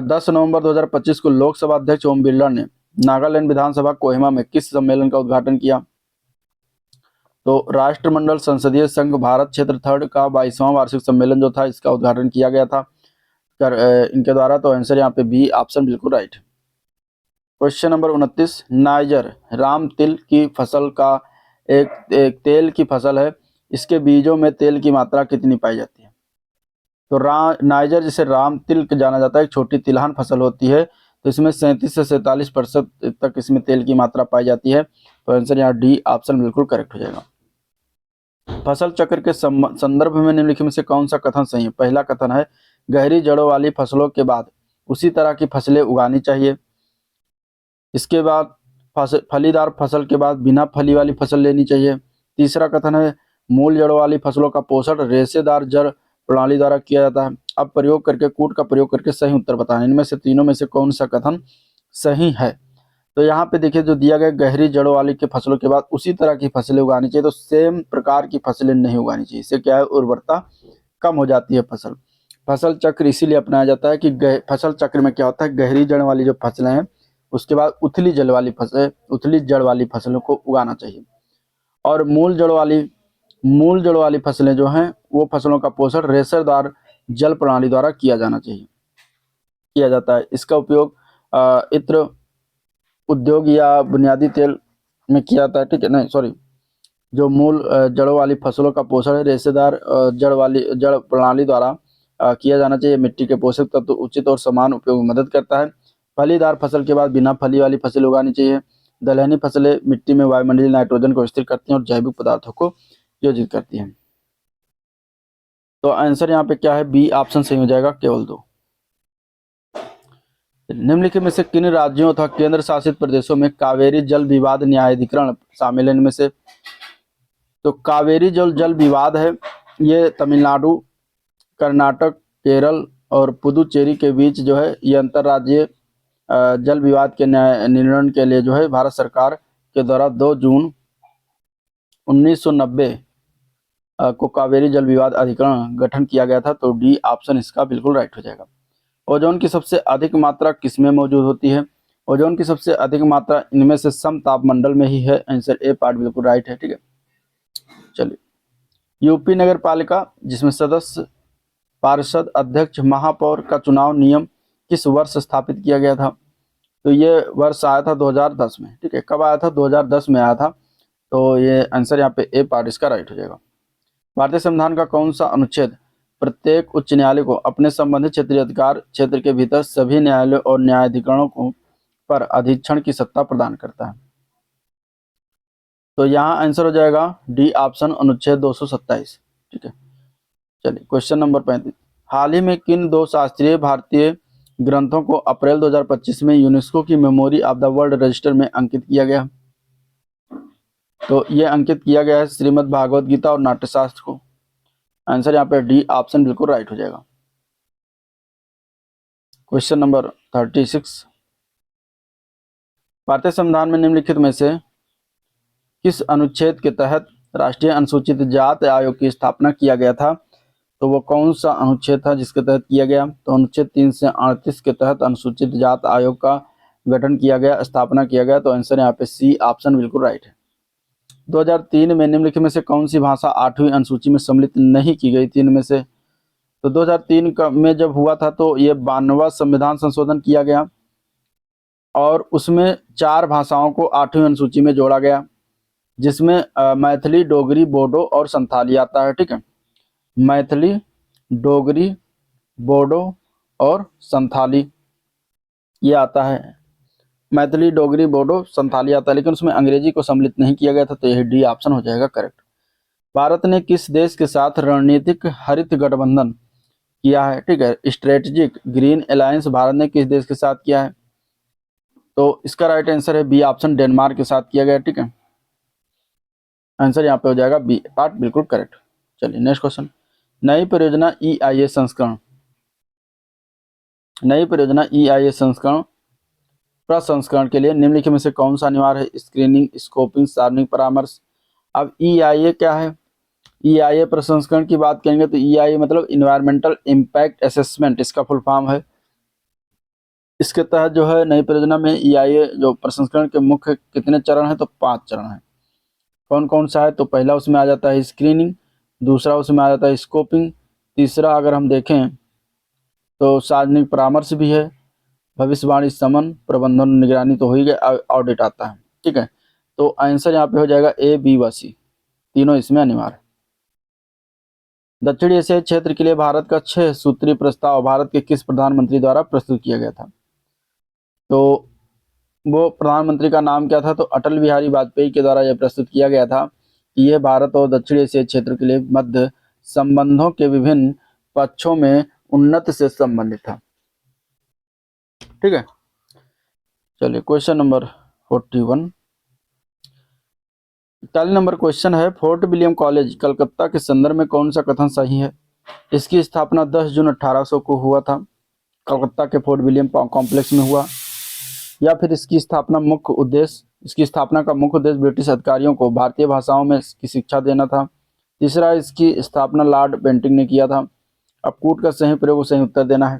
10 नवंबर 2025 को लोकसभा अध्यक्ष ओम बिरला ने नागालैंड विधानसभा कोहिमा में किस सम्मेलन का उद्घाटन किया? तो राष्ट्रमंडल संसदीय संघ भारत क्षेत्र थर्ड का 22वां वार्षिक सम्मेलन जो था इसका उद्घाटन किया गया था इनके द्वारा। तो आंसर यहाँ पे बी ऑप्शन बिल्कुल राइट है। क्वेश्चन नंबर 29, नाइजर राम तिल की फसल का एक तेल की फसल है, इसके बीजों में तेल की मात्रा कितनी पाई जाती है? तो नाइजर जिसे राम तिल जाना जाता है, एक छोटी तिलहन फसल होती है, तो इसमें 37 से 47% तक इसमें तेल की मात्रा पाई जाती है। तो आंसर यहाँ डी ऑप्शन बिल्कुल करेक्ट हो जाएगा। फसल चक्र के संदर्भ में निम्नलिखित में से कौन सा कथन सही है? पहला कथन है गहरी जड़ों वाली फसलों के बाद उसी तरह की फसलें उगानी चाहिए। इसके बाद फलीदार फसल के बाद बिना फली वाली फसल लेनी चाहिए। तीसरा कथन है मूल जड़ों वाली फसलों का पोषण रेशेदार जड़ प्रणाली द्वारा किया जाता है। अब प्रयोग करके कूट का प्रयोग करके सही उत्तर बताएं, इनमें से तीनों में से कौन सा कथन सही है? तो यहाँ पे देखिए जो दिया गया गहरी जड़ों वाली के फसलों के बाद उसी तरह की फसलें उगानी चाहिए, तो सेम प्रकार की फसलें नहीं उगानी चाहिए। इससे क्या है, उर्वरता कम हो जाती है। फसल चक्र इसीलिए अपनाया जाता है कि फसल चक्र में क्या होता है, गहरी जड़ वाली जो फसलें हैं उसके बाद उथली जड़ वाली फसलों को उगाना चाहिए। और मूल जड़ वाली फसलें जो हैं वो फसलों का पोषण रेशेदार जल प्रणाली द्वारा किया जाता है। इसका उपयोग इत्र उद्योग या बुनियादी तेल में किया जाता है, ठीक है, नहीं सॉरी, जो मूल जड़ों वाली फसलों का पोषण है रेशेदार जड़ प्रणाली द्वारा किया जाना चाहिए। मिट्टी के पोषक तत्व उचित और समान उपयोग में मदद करता है। फलीदार फसल के बाद बिना फली वाली फसल उगानी चाहिए। दलहनी फसलें मिट्टी में वायुमंडलीय नाइट्रोजन को स्थिर करती हैं और जैविक पदार्थों को योजित करती हैं। तो आंसर यहाँ पे क्या है, बी ऑप्शन सही हो जाएगा, केवल 2। निम्नलिखित में से किन राज्यों अथवा केंद्र शासित प्रदेशों में कावेरी जल विवाद न्यायाधिकरण शामिल है? इनमें से तो कावेरी जल विवाद है, ये तमिलनाडु, कर्नाटक, केरल और पुदुचेरी के बीच जो है ये अंतर्राज्यीय जल विवाद के न्याय निर्णय के लिए जो है भारत सरकार के द्वारा 2 जून 1990 को कावेरी जल विवाद अधिकरण गठन किया गया था। तो डी ऑप्शन इसका बिल्कुल राइट हो जाएगा। ओजोन की सबसे अधिक मात्रा किसमें मौजूद होती है? ओजोन की सबसे अधिक मात्रा इनमें से समतापमंडल में ही है। आंसर ए पार्ट बिल्कुल राइट है, ठीक है। चलिए, यूपी नगर पालिका जिसमें सदस्य, पार्षद, अध्यक्ष, महापौर का चुनाव नियम किस वर्ष स्थापित किया गया था? तो ये वर्ष आया था 2010 में, ठीक है। कब आया था? 2010 में आया था। तो ये आंसर यहाँ पे ए पार्ट इसका राइट हो जाएगा। भारतीय संविधान का कौन सा अनुच्छेद प्रत्येक उच्च न्यायालय को अपने संबंधित क्षेत्रीय अधिकार क्षेत्र के भीतर सभी न्यायालयों और न्यायाधिकरणों को पर अधीक्षण की सत्ता प्रदान करता है? तो यहाँ आंसर हो जाएगा डी ऑप्शन, अनुच्छेद 227, ठीक है। चलिए, क्वेश्चन नंबर 35। हाल ही में किन 2 शास्त्रीय भारतीय ग्रंथों को अप्रैल 2025 में यूनेस्को की memory of the world register में अंकित किया गया? तो ये अंकित किया गया है श्रीमद् भागवत गीता और नाट्यशास्त्र को। आंसर यहाँ पे डी ऑप्शन बिल्कुल राइट हो जाएगा। Question number 36। भारतीय संविधान में निम्नलिखित में से किस अनुच्छेद के तहत राष्ट्रीय अनुसूचित जाति आयोग की स्थापना किया गया था? तो वो कौन सा अनुच्छेद था जिसके तहत किया गया? तो अनुच्छेद 3 से 38 के तहत अनुसूचित जाति आयोग का गठन किया गया, स्थापना किया गया। तो आंसर यहाँ पे सी ऑप्शन बिल्कुल राइट है। 2003 में निम्नलिखित में से कौन सी भाषा 8वीं अनुसूची में सम्मिलित नहीं की गई थी? इनमें से तो 2003 में जब हुआ था तो ये 92वां संविधान संशोधन किया गया और उसमें 4 भाषाओं को 8वीं अनुसूची में जोड़ा गया, जिसमें मैथिली, डोगरी, बोडो और संथाली आता है, ठीक है। मैथिली, डोगरी, बोडो और संथाली ये आता है। मैथिली, डोगरी, बोडो, संथाली आता है, लेकिन उसमें अंग्रेजी को सम्मिलित नहीं किया गया था। तो यह डी ऑप्शन हो जाएगा करेक्ट। भारत ने किस देश के साथ रणनीतिक हरित गठबंधन किया है? ठीक है, स्ट्रेटेजिक ग्रीन अलायंस भारत ने किस देश के साथ किया है? तो इसका राइट आंसर है बी ऑप्शन, डेनमार्क के साथ किया गया, ठीक है। आंसर यहाँ पे हो जाएगा बी पार्ट बिल्कुल करेक्ट। चलिए, नेक्स्ट क्वेश्चन। नई परियोजना EIA संस्करण, नई परियोजना EIA संस्करण प्रसंस्करण के लिए निम्नलिखित में से कौन सा अनिवार्य है? स्क्रीनिंग, स्कोपिंग, सार्वजनिक परामर्श। अब EIA क्या है? EIA प्रसंस्करण की बात करेंगे तो EIA मतलब इन्वायरमेंटल इम्पैक्ट असेसमेंट, इसका फुल फॉर्म है। इसके तहत जो है नई परियोजना में EIA जो प्रसंस्करण के मुख्य कितने चरण हैं? तो 5 चरण हैं। कौन कौन सा है? तो पहला उसमें आ जाता है स्क्रीनिंग, दूसरा उसमें आ जाता है स्कोपिंग, तीसरा अगर हम देखें तो सार्वजनिक परामर्श भी है, भविष्यवाणी, समन, प्रबंधन, निगरानी तो हो ही गया, ऑडिट आता है, ठीक है। तो आंसर यहाँ पे हो जाएगा A, B व C, तीनों इसमें अनिवार्य। दक्षिण एशियाई क्षेत्र के लिए भारत का 6 सूत्रीय प्रस्ताव भारत के किस प्रधानमंत्री द्वारा प्रस्तुत किया गया था? तो वो प्रधानमंत्री का नाम क्या था? तो अटल बिहारी वाजपेयी के द्वारा यह प्रस्तुत किया गया था कि यह भारत और दक्षिण एशियाई क्षेत्र के लिए मध्य संबंधों के विभिन्न पक्षों में उन्नति से संबंधित था, ठीक है। चलिए, क्वेश्चन नंबर 41। 41 नंबर क्वेश्चन है, फोर्ट विलियम कॉलेज कलकत्ता के संदर्भ में कौन सा कथन सही है? इसकी स्थापना 10 जून 1800 को हुआ था, कलकत्ता के फोर्ट विलियम कॉम्प्लेक्स में हुआ। या फिर इसकी स्थापना का मुख्य उद्देश्य ब्रिटिश अधिकारियों को भारतीय भाषाओं में की शिक्षा देना था। तीसरा, इसकी स्थापना लॉर्ड बेंटिंक ने किया था। अब कूट का सही प्रयोग सही उत्तर देना है।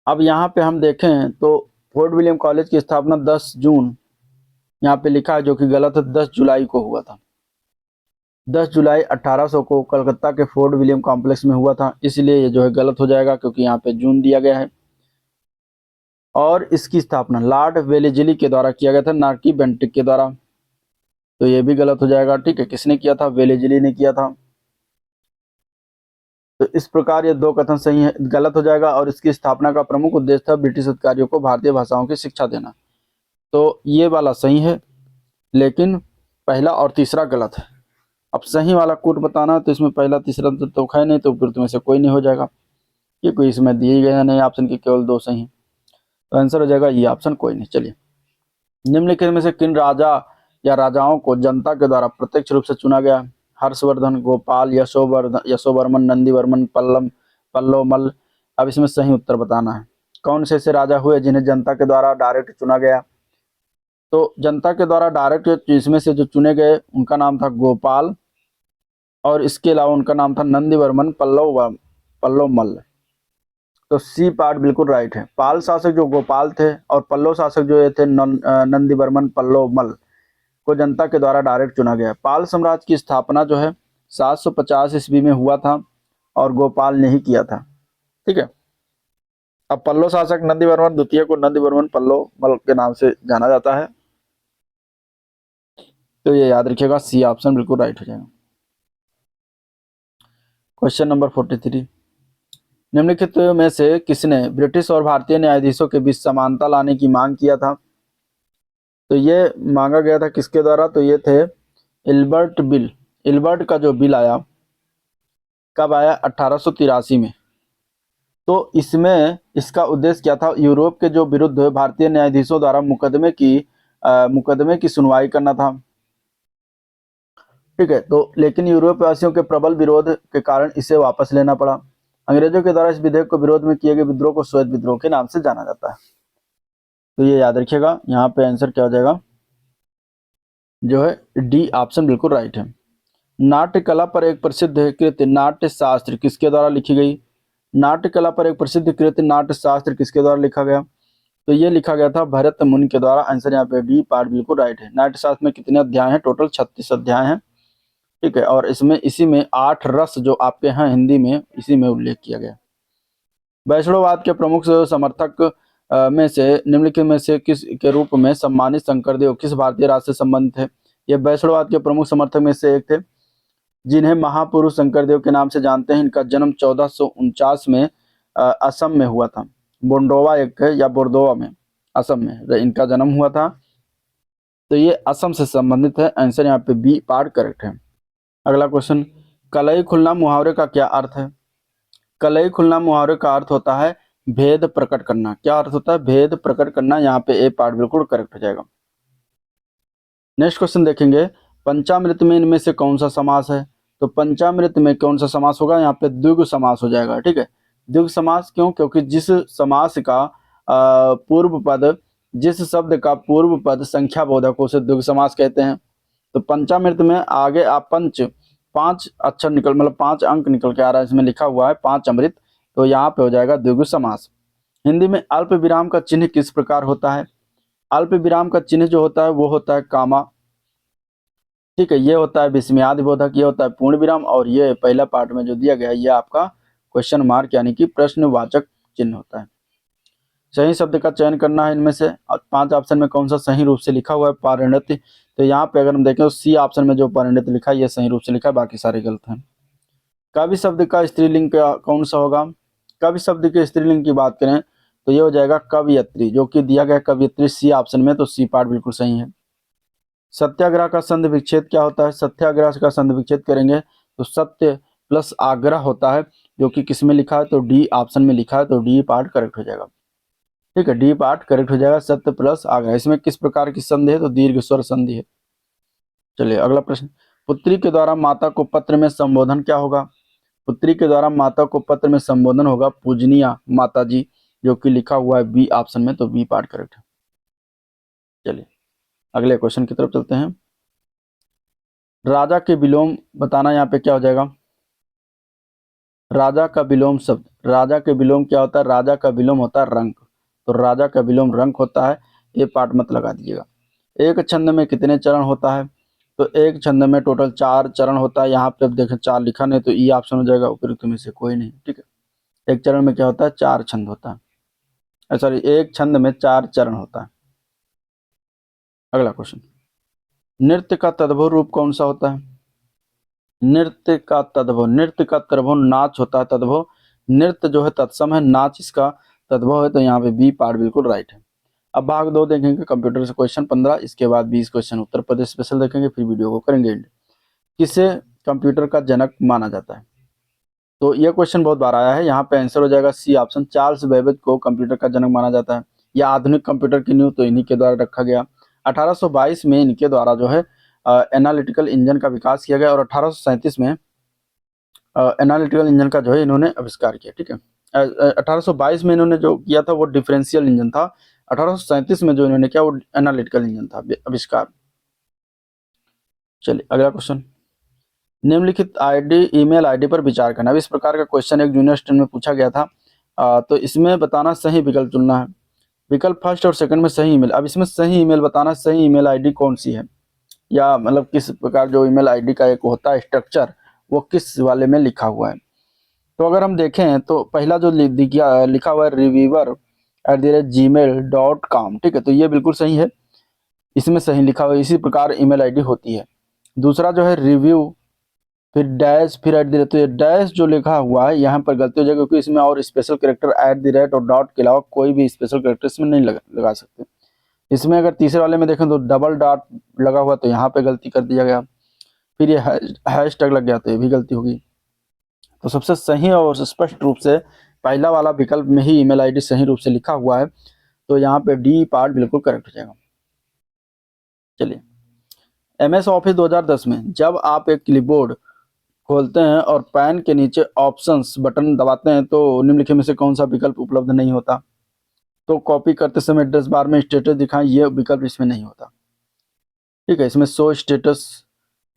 अब यहाँ पे हम देखें तो फोर्ट विलियम कॉलेज की स्थापना 10 जून यहाँ पे लिखा है, जो कि गलत है। 10 जुलाई को हुआ था, 10 जुलाई 1800 को कलकत्ता के फोर्ट विलियम कॉम्प्लेक्स में हुआ था, इसलिए ये जो है गलत हो जाएगा, क्योंकि यहाँ पे जून दिया गया है। और इसकी स्थापना लॉर्ड वेलेस्ली के द्वारा किया गया था, ना कि बेंटिक के द्वारा। तो ये भी गलत हो जाएगा, ठीक है। किसने किया था? वेलेस्ली ने किया था। तो इस प्रकार ये दो कथन सही है, गलत हो जाएगा। और इसकी स्थापना का प्रमुख उद्देश्य था ब्रिटिश अधिकारियों को भारतीय भाषाओं की शिक्षा देना। तो ये वाला सही है, लेकिन पहला और तीसरा गलत है। अब सही वाला कोट बताना है, तो इसमें पहला तीसरा तो है नहीं, तो फिर तुम्हें से कोई नहीं हो जाएगा, ये कोई इसमें दिए गए नहीं ऑप्शन के, केवल दो सही हैं। तो आंसर हो जाएगा ये ऑप्शन, कोई नहीं। चलिए, निम्नलिखित में से किन राजा या राजाओं को जनता के द्वारा प्रत्यक्ष रूप से चुना गया? हर्षवर्धन, गोपाल, यशोवर्मन, नंदीवर्मन, पल्लवमल। अब इसमें सही उत्तर बताना है। कौन से ऐसे राजा हुए जिन्हें जनता के द्वारा डायरेक्ट चुना गया? तो जनता के द्वारा डायरेक्ट इसमें से जो चुने गए उनका नाम था गोपाल, और इसके अलावा उनका नाम था नंदीवर्मन पल्लवमल। तो सी पार्ट बिल्कुल राइट है। पाल शासक जो गोपाल थे और पल्लव शासक जो ये थे नंदीवर्मन पल्लवमल को जनता के द्वारा डायरेक्ट चुना गया। पाल साम्राज्य की स्थापना जो है 750 ईस्वी में हुआ था और गोपाल ने ही किया था, ठीक है। अब पल्लव शासक नंदीवर्मन द्वितीय को नंदीवर्मन पल्लवमल के नाम से जाना जाता है। तो ये याद रखिएगा, सी ऑप्शन बिल्कुल राइट हो जाएगा। क्वेश्चन नंबर 43, निम्नलिखित में से किसने ब्रिटिश और भारतीय न्यायाधीशों के बीच समानता लाने की मांग किया था? तो ये मांगा गया था किसके द्वारा? तो ये थे इल्बर्ट बिल। इल्बर्ट का जो बिल आया, कब आया? 1883 में। तो इसमें इसका उद्देश्य क्या था? यूरोप के जो विरुद्ध भारतीय न्यायाधीशों द्वारा मुकदमे की सुनवाई करना था, ठीक है। तो लेकिन यूरोप वासियों के प्रबल विरोध के कारण इसे वापस लेना पड़ा। अंग्रेजों के द्वारा इस विधेयक को विरोध में किए गए विद्रोह को श्वेत विद्रोह के नाम से जाना जाता है। तो ये याद रखिएगा, यहाँ पे आंसर क्या हो जाएगा? जो है डी ऑप्शन बिल्कुल राइट है। नाट्य कला पर एक प्रसिद्ध कृति नाट्य शास्त्र किसके द्वारा लिखी गई? नाट्य कला पर एक प्रसिद्ध कृति नाट्य शास्त्र किसके द्वारा लिखा गया? तो ये लिखा गया था भरत मुनि के द्वारा। आंसर यहाँ पे डी पार्ट बिल्कुल राइट है। नाट्य शास्त्र में कितने अध्याय हैं? टोटल 36 अध्याय हैं, ठीक है। और इसमें इसी में 8 रस जो आपके हैं हिंदी में, इसी में उल्लेख किया गया। वैष्णववाद के प्रमुख समर्थक में से निम्नलिखित में से किस के रूप में सम्मानित शंकरदेव किस भारतीय राष्ट्र से संबंधित थे? ये वैष्णववाद के प्रमुख समर्थक में से एक थे, जिन्हें महापुरुष शंकरदेव के नाम से जानते हैं। इनका जन्म 1449 में असम में हुआ था। बोंडोवा एक है, या बोरदोवा में, असम में इनका जन्म हुआ था। तो ये असम से संबंधित है। आंसर यहाँ पे बी पार्ट करेक्ट है। अगला क्वेश्चन, कलई खुलना मुहावरे का क्या अर्थ है? कलई खुलना मुहावरे का अर्थ होता है भेद प्रकट करना। क्या अर्थ होता है? भेद प्रकट करना। यहाँ पे ए पार्ट बिल्कुल करेक्ट हो जाएगा। नेक्स्ट क्वेश्चन देखेंगे, पंचामृत में इनमें से कौन सा समास है? तो पंचामृत में कौन सा समास होगा? यहाँ पे द्विगु समास हो जाएगा, ठीक है। द्विगु समास क्यों? क्योंकि जिस शब्द का पूर्व पद संख्या बोधक हो उसे द्विगु समास कहते हैं। तो पंचामृत में आगे आप पांच अक्षर निकल, मतलब 5 अंक निकल के आ रहा है, इसमें लिखा हुआ है 5 अमृत। तो यहाँ पे हो जाएगा द्विगु समास। हिंदी में अल्प विराम का चिन्ह किस प्रकार होता है? अल्प विराम का चिन्ह जो होता है वो होता है कामा, ठीक है। ये होता है विस्मयादि बोधक, ये होता है पूर्ण विराम, और ये पहला पार्ट में जो दिया गया है ये आपका क्वेश्चन मार्क यानी कि प्रश्नवाचक चिन्ह होता है। सही शब्द का चयन करना है इनमें से। 5 ऑप्शन में कौन सा सही रूप से लिखा हुआ है? पारिणित। तो यहाँ पे अगर हम देखें तो सी ऑप्शन में जो पारिणित लिखा है ये सही रूप से लिखा है, बाकी सारे गलत हैं। कवि शब्द का स्त्रीलिंग कौन सा होगा? कवि शब्द के स्त्रीलिंग की बात करें तो ये हो जाएगा कवयित्री, जो कि दिया गया कवयित्री सी ऑप्शन में। तो सी पार्ट बिल्कुल सही है। सत्याग्रह का संधि विच्छेद क्या होता है? सत्याग्रह का संधि विच्छेद करेंगे तो सत्य प्लस आग्रह होता है, जो कि किस में लिखा है? तो डी ऑप्शन में लिखा है। तो डी पार्ट करेक्ट हो जाएगा, ठीक है। डी पार्ट करेक्ट हो जाएगा, सत्य प्लस आग्रह। इसमें किस प्रकार की संधि है? तो दीर्घ स्वर संधि है। चलिए अगला प्रश्न, पुत्री के द्वारा माता को पत्र में संबोधन क्या होगा? पुत्री के द्वारा माता को पत्र में संबोधन होगा पूजनीय माता जी, जो कि लिखा हुआ है बी ऑप्शन में। तो बी पार्ट करेक्ट है। चलिए अगले क्वेश्चन की तरफ चलते हैं। राजा के विलोम बताना, यहाँ पे क्या हो जाएगा? राजा का विलोम शब्द, राजा के विलोम क्या होता है? राजा का विलोम होता है रंक। तो राजा का विलोम रंक होता है, ये पार्ट मत लगा दीजिएगा। एक छंद में कितने चरण होता है? तो एक छंद में टोटल 4 चरण होता है। यहाँ पे अब देखें 4 लिखा नहीं, तो ई ऑप्शन हो जाएगा, उपयुक्त में से कोई नहीं, ठीक है। एक चरण में क्या होता है? 4 छंद होता है। सॉरी, एक छंद में 4 चरण होता है। अगला क्वेश्चन, नृत्य का तद्भव रूप कौन सा होता है? नृत्य का तद्भव नाच होता है तद्भव। नृत्य जो है तत्सम है, नाच इसका तद्भव है, तो यहाँ पे बी पार्ट बिल्कुल राइट है। अब भाग 2 देखेंगे कंप्यूटर से क्वेश्चन 15, इसके बाद 20 क्वेश्चन उत्तर प्रदेश स्पेशल देखेंगे, फिर वीडियो को करेंगे एंड। किसे कंप्यूटर का जनक माना जाता है? तो ये क्वेश्चन बहुत बार आया है, यहाँ पे आंसर हो जाएगा सी ऑप्शन, चार्ल्स बेबेज को कंप्यूटर का जनक माना जाता है। या आधुनिक कंप्यूटर की नींव तो इन्हीं के द्वारा रखा गया। 1822 में इनके द्वारा जो है एनालिटिकल इंजन का विकास किया गया, और 1837 में एनालिटिकल इंजन का जो है इन्होंने आविष्कार किया। ठीक है, 1822 में इन्होंने जो किया था वो डिफरेंशियल इंजन था, 1837 में जो इन्होंने किया वो एनालिटिकल इंजन था आविष्कार। चलिए अगला क्वेश्चन, निम्नलिखित ईमेल आईडी पर विचार करना। अब इस प्रकार का क्वेश्चन एक जूनियर स्टूडेंट में पूछा गया था, तो इसमें बताना सही विकल्प चुनना है। विकल्प फर्स्ट और सेकंड में सही ईमेल। अब इसमें सही ईमेल बताना, सही ईमेल आईडी कौन सी है, या मतलब किस प्रकार जो ईमेल आईडी का एक होता है स्ट्रक्चर, वो किस वाले में लिखा हुआ है। तो अगर हम देखें तो पहला जो लिखा हुआ है reviewer@gmail.com, ठीक है, तो ये बिल्कुल सही है, इसमें सही लिखा हुआ है, इसी प्रकार ईमेल आईडी होती है। दूसरा जो है रिव्यू, फिर डैश, फिर @ तो ये डैश जो लिखा हुआ है यहाँ पर गलती हो जाएगी, क्योंकि इसमें और स्पेशल कैरेक्टर @ और डॉट के अलावा कोई भी स्पेशल कैरेक्टर इसमें नहीं लगा सकते। इसमें अगर तीसरे वाले में देखें तो डबल डॉट लगा हुआ, तो यहाँ पे गलती कर दिया गया। फिर ये हैश टैग लग गया, तो ये भी गलती होगी। तो सबसे सही और स्पष्ट रूप से पहला वाला विकल्प में ही ईमेल आईडी सही रूप से लिखा हुआ है, तो यहाँ पे डी पार्ट बिल्कुल करेक्ट हो जाएगा। चलिए, MS ऑफिस 2010 में जब आप एक क्लिपबोर्ड खोलते हैं और पैन के नीचे ऑप्शंस बटन दबाते हैं तो निम्नलिखित में से कौन सा विकल्प उपलब्ध नहीं होता? तो कॉपी करते समय एड्रेस बार में स्टेटस दिखाएं, ये विकल्प इसमें नहीं होता। ठीक है, इसमें show status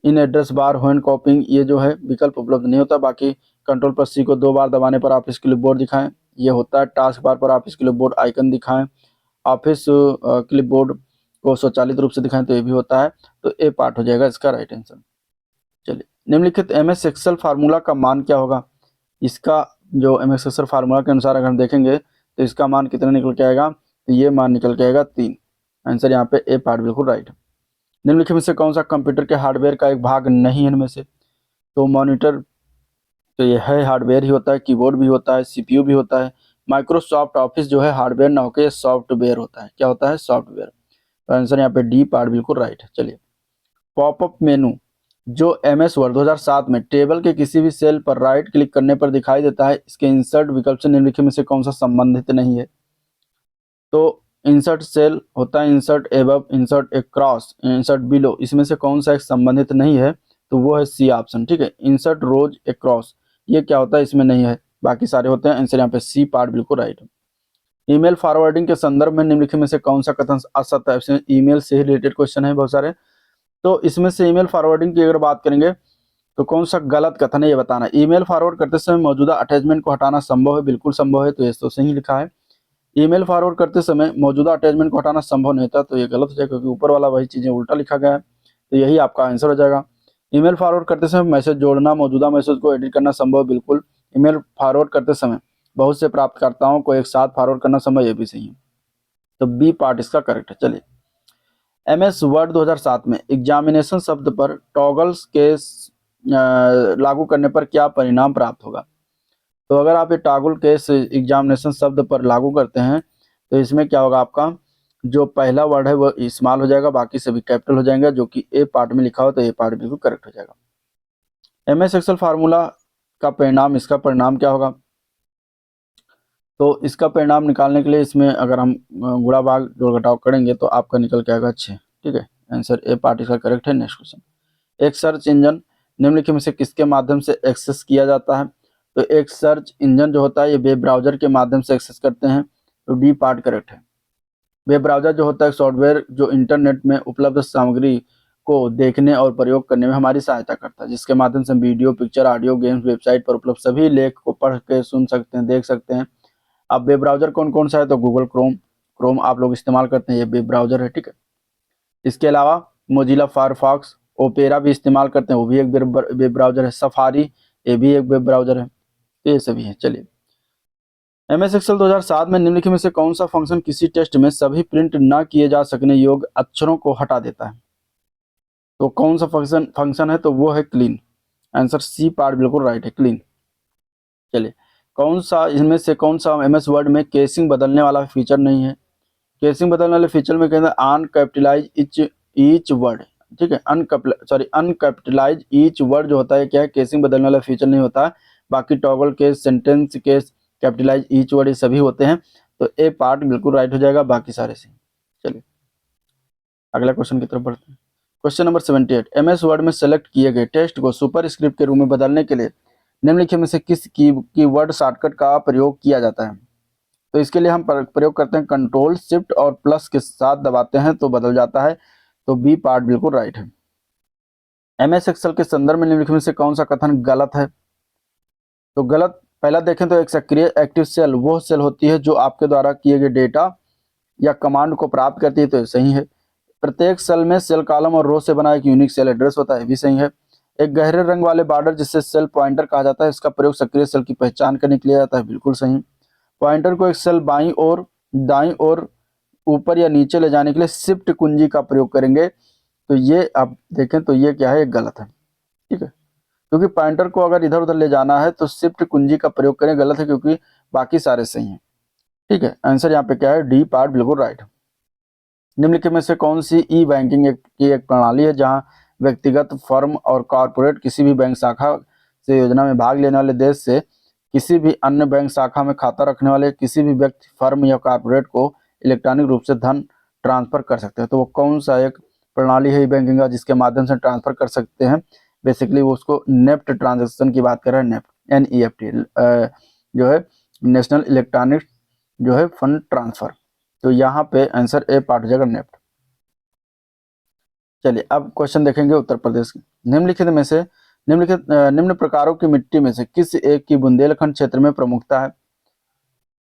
in address bar when कॉपिंग, ये जो है विकल्प उपलब्ध नहीं होता। बाकी कंट्रोल+C को 2 बार दबाने पर ऑफिस क्लिपबोर्ड दिखाएं, ये होता है। टास्क बार पर ऑफिस क्लिपबोर्ड आइकन दिखाएं, ऑफिस क्लिपबोर्ड को स्वचालित रूप से दिखाएं, तो ये भी होता है। तो ए पार्ट हो जाएगा इसका राइट आंसर। चलिए, निम्नलिखित MS एक्सेल फार्मूला का मान क्या होगा? इसका जो MS एक्सेल फार्मूला के अनुसार अगर हम देखेंगे तो इसका मान कितना निकल के आएगा? तो ये मान निकल के आएगा 3। आंसर यहाँ पे ए पार्ट बिल्कुल राइट है। निम्नलिखित में से कौन सा कंप्यूटर के हार्डवेयर का एक भाग नहीं है इनमें से? तो मॉनिटर, तो ये है हार्डवेयर ही होता है, कीबोर्ड भी होता है, CPU भी होता है। माइक्रोसॉफ्ट ऑफिस जो है हार्डवेयर ना होकर सॉफ्टवेयर होता है। क्या होता है? सॉफ्टवेयर। तो आंसर यहाँ पे डी पार्ट बिल्कुल राइट है। चलिए, पॉपअप मेनू जो MS वर्ड 2007 में टेबल के किसी भी सेल पर राइट क्लिक करने पर दिखाई देता है, इसके इंसर्ट विकल्प से निम्नलिखित में से कौन सा संबंधित नहीं है? तो इंसर्ट सेल होता है, insert above, insert across, insert below, इसमें से कौन सा एक संबंधित नहीं है? तो वो है सी ऑप्शन। ठीक है, इंसर्ट रोज अक्रॉस, ये क्या होता है? इसमें नहीं है, बाकी सारे होते हैं। आंसर यहाँ पे सी पार्ट बिल्कुल राइट है। ईमेल फॉरवर्डिंग के संदर्भ में निम्नलिखित में से कौन सा कथन असत्य है? इसमें ईमेल से ही रिलेटेड क्वेश्चन है बहुत सारे, तो इसमें से ईमेल फॉरवर्डिंग की अगर बात करेंगे तो कौन सा गलत कथन है ये बताना। ईमेल फॉरवर्ड करते समय मौजूदा अटैचमेंट को हटाना संभव है? बिल्कुल संभव है, तो ये तो सही लिखा है। ईमेल फॉरवर्ड करते समय मौजूदा अटैचमेंट को हटाना संभव नहीं था, तो ये गलत हो जाएगा, क्योंकि ऊपर वाला वही चीजें उल्टा लिखा गया है, तो यही आपका आंसर हो जाएगा। ईमेल फॉरवर्ड करते समय मैसेज जोड़ना, मौजूदा मैसेज को एडिट करना संभव, बिल्कुल। ईमेल फॉरवर्ड करते समय बहुत से प्राप्तकर्ताओं को एक साथ फॉरवर्ड करना संभव, ये भी सही है, तो बी पार्ट इसका करेक्ट है। चलिए, MS वर्ड 2007 में एग्जामिनेशन शब्द पर टॉगल्स के लागू करने पर क्या परिणाम प्राप्त होगा? तो अगर आप ये टॉगल केस एग्जामिनेशन शब्द पर लागू करते हैं तो इसमें क्या होगा? आपका जो पहला वर्ड है वो इस्तेमाल हो जाएगा, बाकी सभी कैपिटल हो जाएंगे, जो कि ए पार्ट में लिखा हो, तो ए पार्ट बिल्कुल करेक्ट हो जाएगा। MS एक्सेल फार्मूला का परिणाम, इसका परिणाम क्या होगा? तो इसका परिणाम निकालने के लिए इसमें अगर हम गुणा भाग जोड़ घटाव करेंगे तो आपका निकल के आएगा 6। ठीक है, आंसर ए पार्ट इसका करेक्ट है। नेक्स्ट क्वेश्चन, एक सर्च इंजन निम्नलिखित में से किसके माध्यम से एक्सेस किया जाता है? तो एक सर्च इंजन जो होता है ये वेब ब्राउजर के माध्यम से एक्सेस करते हैं, तो डी पार्ट करेक्ट है। वेब ब्राउजर जो होता है सॉफ्टवेयर जो इंटरनेट में उपलब्ध सामग्री को देखने और प्रयोग करने में हमारी सहायता करता है, जिसके माध्यम से हम video, picture, audio, games, website पर उपलब्ध सभी लेख को पढ़ के सुन सकते हैं, देख सकते हैं। अब वेब ब्राउजर कौन कौन सा है? तो गूगल क्रोम आप लोग इस्तेमाल करते हैं, ये वेब ब्राउजर है। ठीक है, इसके अलावा मोजिला फायरफॉक्स, ओपेरा भी इस्तेमाल करते हैं, वो भी एक वेब ब्राउजर है। सफारी, ये भी एक वेब ब्राउजर है, तो ये सभी है। चलिए, MS एक्सेल 2007 में निम्नलिखित में से कौन सा फंक्शन किसी टेस्ट में सभी प्रिंट न किए जा सकने योग्य अक्षरों को हटा देता है? तो कौन सा फंक्शन है? तो वो है क्लीन। आंसर सी पार्ट बिल्कुल राइट है, क्लीन। चलिए, कौन सा इनमें से कौन सा MS वर्ड में केसिंग बदलने वाला फीचर नहीं है? केसिंग बदलने वाले फीचर में कहते हैं अनकैपिटलाइज ईच वर्ड, ठीक है, अनकैपिटलाइज ईच वर्ड जो होता है क्या है, केसिंग बदलने वाला फीचर नहीं होता है। बाकी toggle case, sentence case, capitalise each word ये सभी होते हैं। तो ए पार्ट बिल्कुल राइट हो जाएगा, बाकी सारे से। चलिए अगला क्वेश्चन की तरफ बढ़ते हैं। क्वेश्चन नंबर 78, MS वर्ड में सेलेक्ट किए गए टेक्स्ट को सुपर स्क्रिप्ट के रूप में बदलने के लिए निम्नलिखित में से किस कीवर्ड शॉर्टकट का प्रयोग किया जाता है? तो इसके लिए हम प्रयोग करते हैं कंट्रोल शिफ्ट और प्लस के साथ दबाते हैं तो बदल जाता है। तो बी पार्ट बिल्कुल राइट है। MS एक्सेल के संदर्भ में निम्नलिखित में से कौन सा कथन गलत है? तो गलत, पहला देखें तो एक सक्रिय एक्टिव सेल वो सेल होती है जो आपके द्वारा किए गए डेटा या कमांड को प्राप्त करती है, तो ये सही है। प्रत्येक सेल में सेल कॉलम और रो से बना एक यूनिक सेल एड्रेस होता है, भी सही है। एक गहरे रंग वाले बॉर्डर जिससे सेल पॉइंटर कहा जाता है, इसका प्रयोग सक्रिय सेल की पहचान करने के लिए जाता है, बिल्कुल सही। पॉइंटर को एक सेल बाईं और दाईं और ऊपर या नीचे ले जाने के लिए शिफ्ट कुंजी का प्रयोग करेंगे, तो ये आप देखें तो ये क्या है, ये गलत है, ठीक है। क्योंकि पॉइंटर को अगर इधर उधर ले जाना है तो शिफ्ट कुंजी का प्रयोग करें, गलत है क्योंकि बाकी सारे सही हैं, ठीक है। आंसर यहाँ पे क्या है, डी पार्ट बिल्कुल राइट है। निम्नलिखित में से कौन सी ई बैंकिंग की एक प्रणाली है जहां व्यक्तिगत, फर्म और कॉरपोरेट किसी भी बैंक शाखा से योजना में भाग लेने वाले देश से किसी भी अन्य बैंक शाखा में खाता रखने वाले किसी भी व्यक्ति, फर्म या कॉरपोरेट को इलेक्ट्रॉनिक रूप से धन ट्रांसफर कर सकते हैं? तो वो कौन सा एक प्रणाली है ई बैंकिंग का जिसके माध्यम से ट्रांसफर कर सकते हैं? बेसिकली वो उसको नेफ्ट ट्रांजेक्शन की बात कर रहे हैं, नेफ्ट NEFT जो है नेशनल इलेक्ट्रॉनिक जो है फंड ट्रांसफर। तो यहाँ पे आंसर ए पार्ट हो जाएगा, नेफ्ट। चलिए अब क्वेश्चन देखेंगे उत्तर प्रदेश के। निम्न प्रकारों की मिट्टी में से किस एक की बुंदेलखंड क्षेत्र में प्रमुखता है?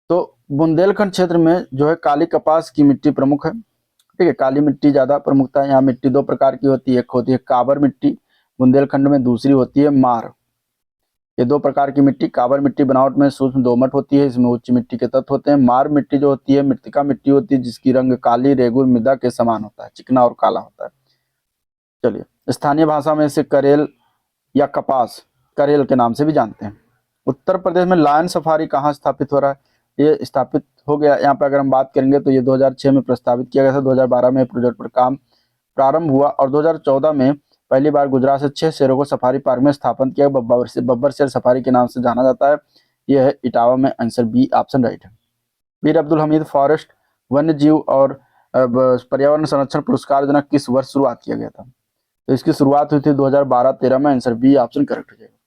तो बुंदेलखंड क्षेत्र में जो है काली कपास की मिट्टी प्रमुख है, ठीक है, काली मिट्टी ज्यादा प्रमुखता है। यहाँ मिट्टी दो प्रकार की होती है, एक होती है काबर मिट्टी बुंदेलखंड में, दूसरी होती है मार। ये दो प्रकार की मिट्टी, काबर मिट्टी बनावट में सूक्ष्म दोमट होती है, इसमें उच्च मिट्टी के तत्व होते हैं। मार मिट्टी जो होती है मृतिका मिट्टी होती है जिसकी रंग काली रेगुर मृदा के समान होता है, चिकना और काला होता है। चलिए, स्थानीय भाषा में इसे करेल या कपास करेल के नाम से भी जानते हैं। उत्तर प्रदेश में लायन सफारी कहाँ स्थापित हो रहा है? ये स्थापित हो गया, यहाँ पे अगर हम बात करेंगे तो ये 2006 में प्रस्तावित किया गया था, 2012 में प्रोजेक्ट पर काम प्रारंभ हुआ और 2014 में पहली बार गुजरात से 6 शेरों को सफारी पार्क में स्थापन किया। बब्बर शेर सफारी के नाम से जाना जाता है। यह है इटावा में, आंसर बी ऑप्शन राइट है। मीर अब्दुल हमीद फॉरेस्ट वन्य जीव और पर्यावरण संरक्षण पुरस्कार योजना किस वर्ष शुरुआत किया गया था? तो इसकी शुरुआत हुई थी 2012-13 में, आंसर बी ऑप्शन करेक्ट हो जाएगा।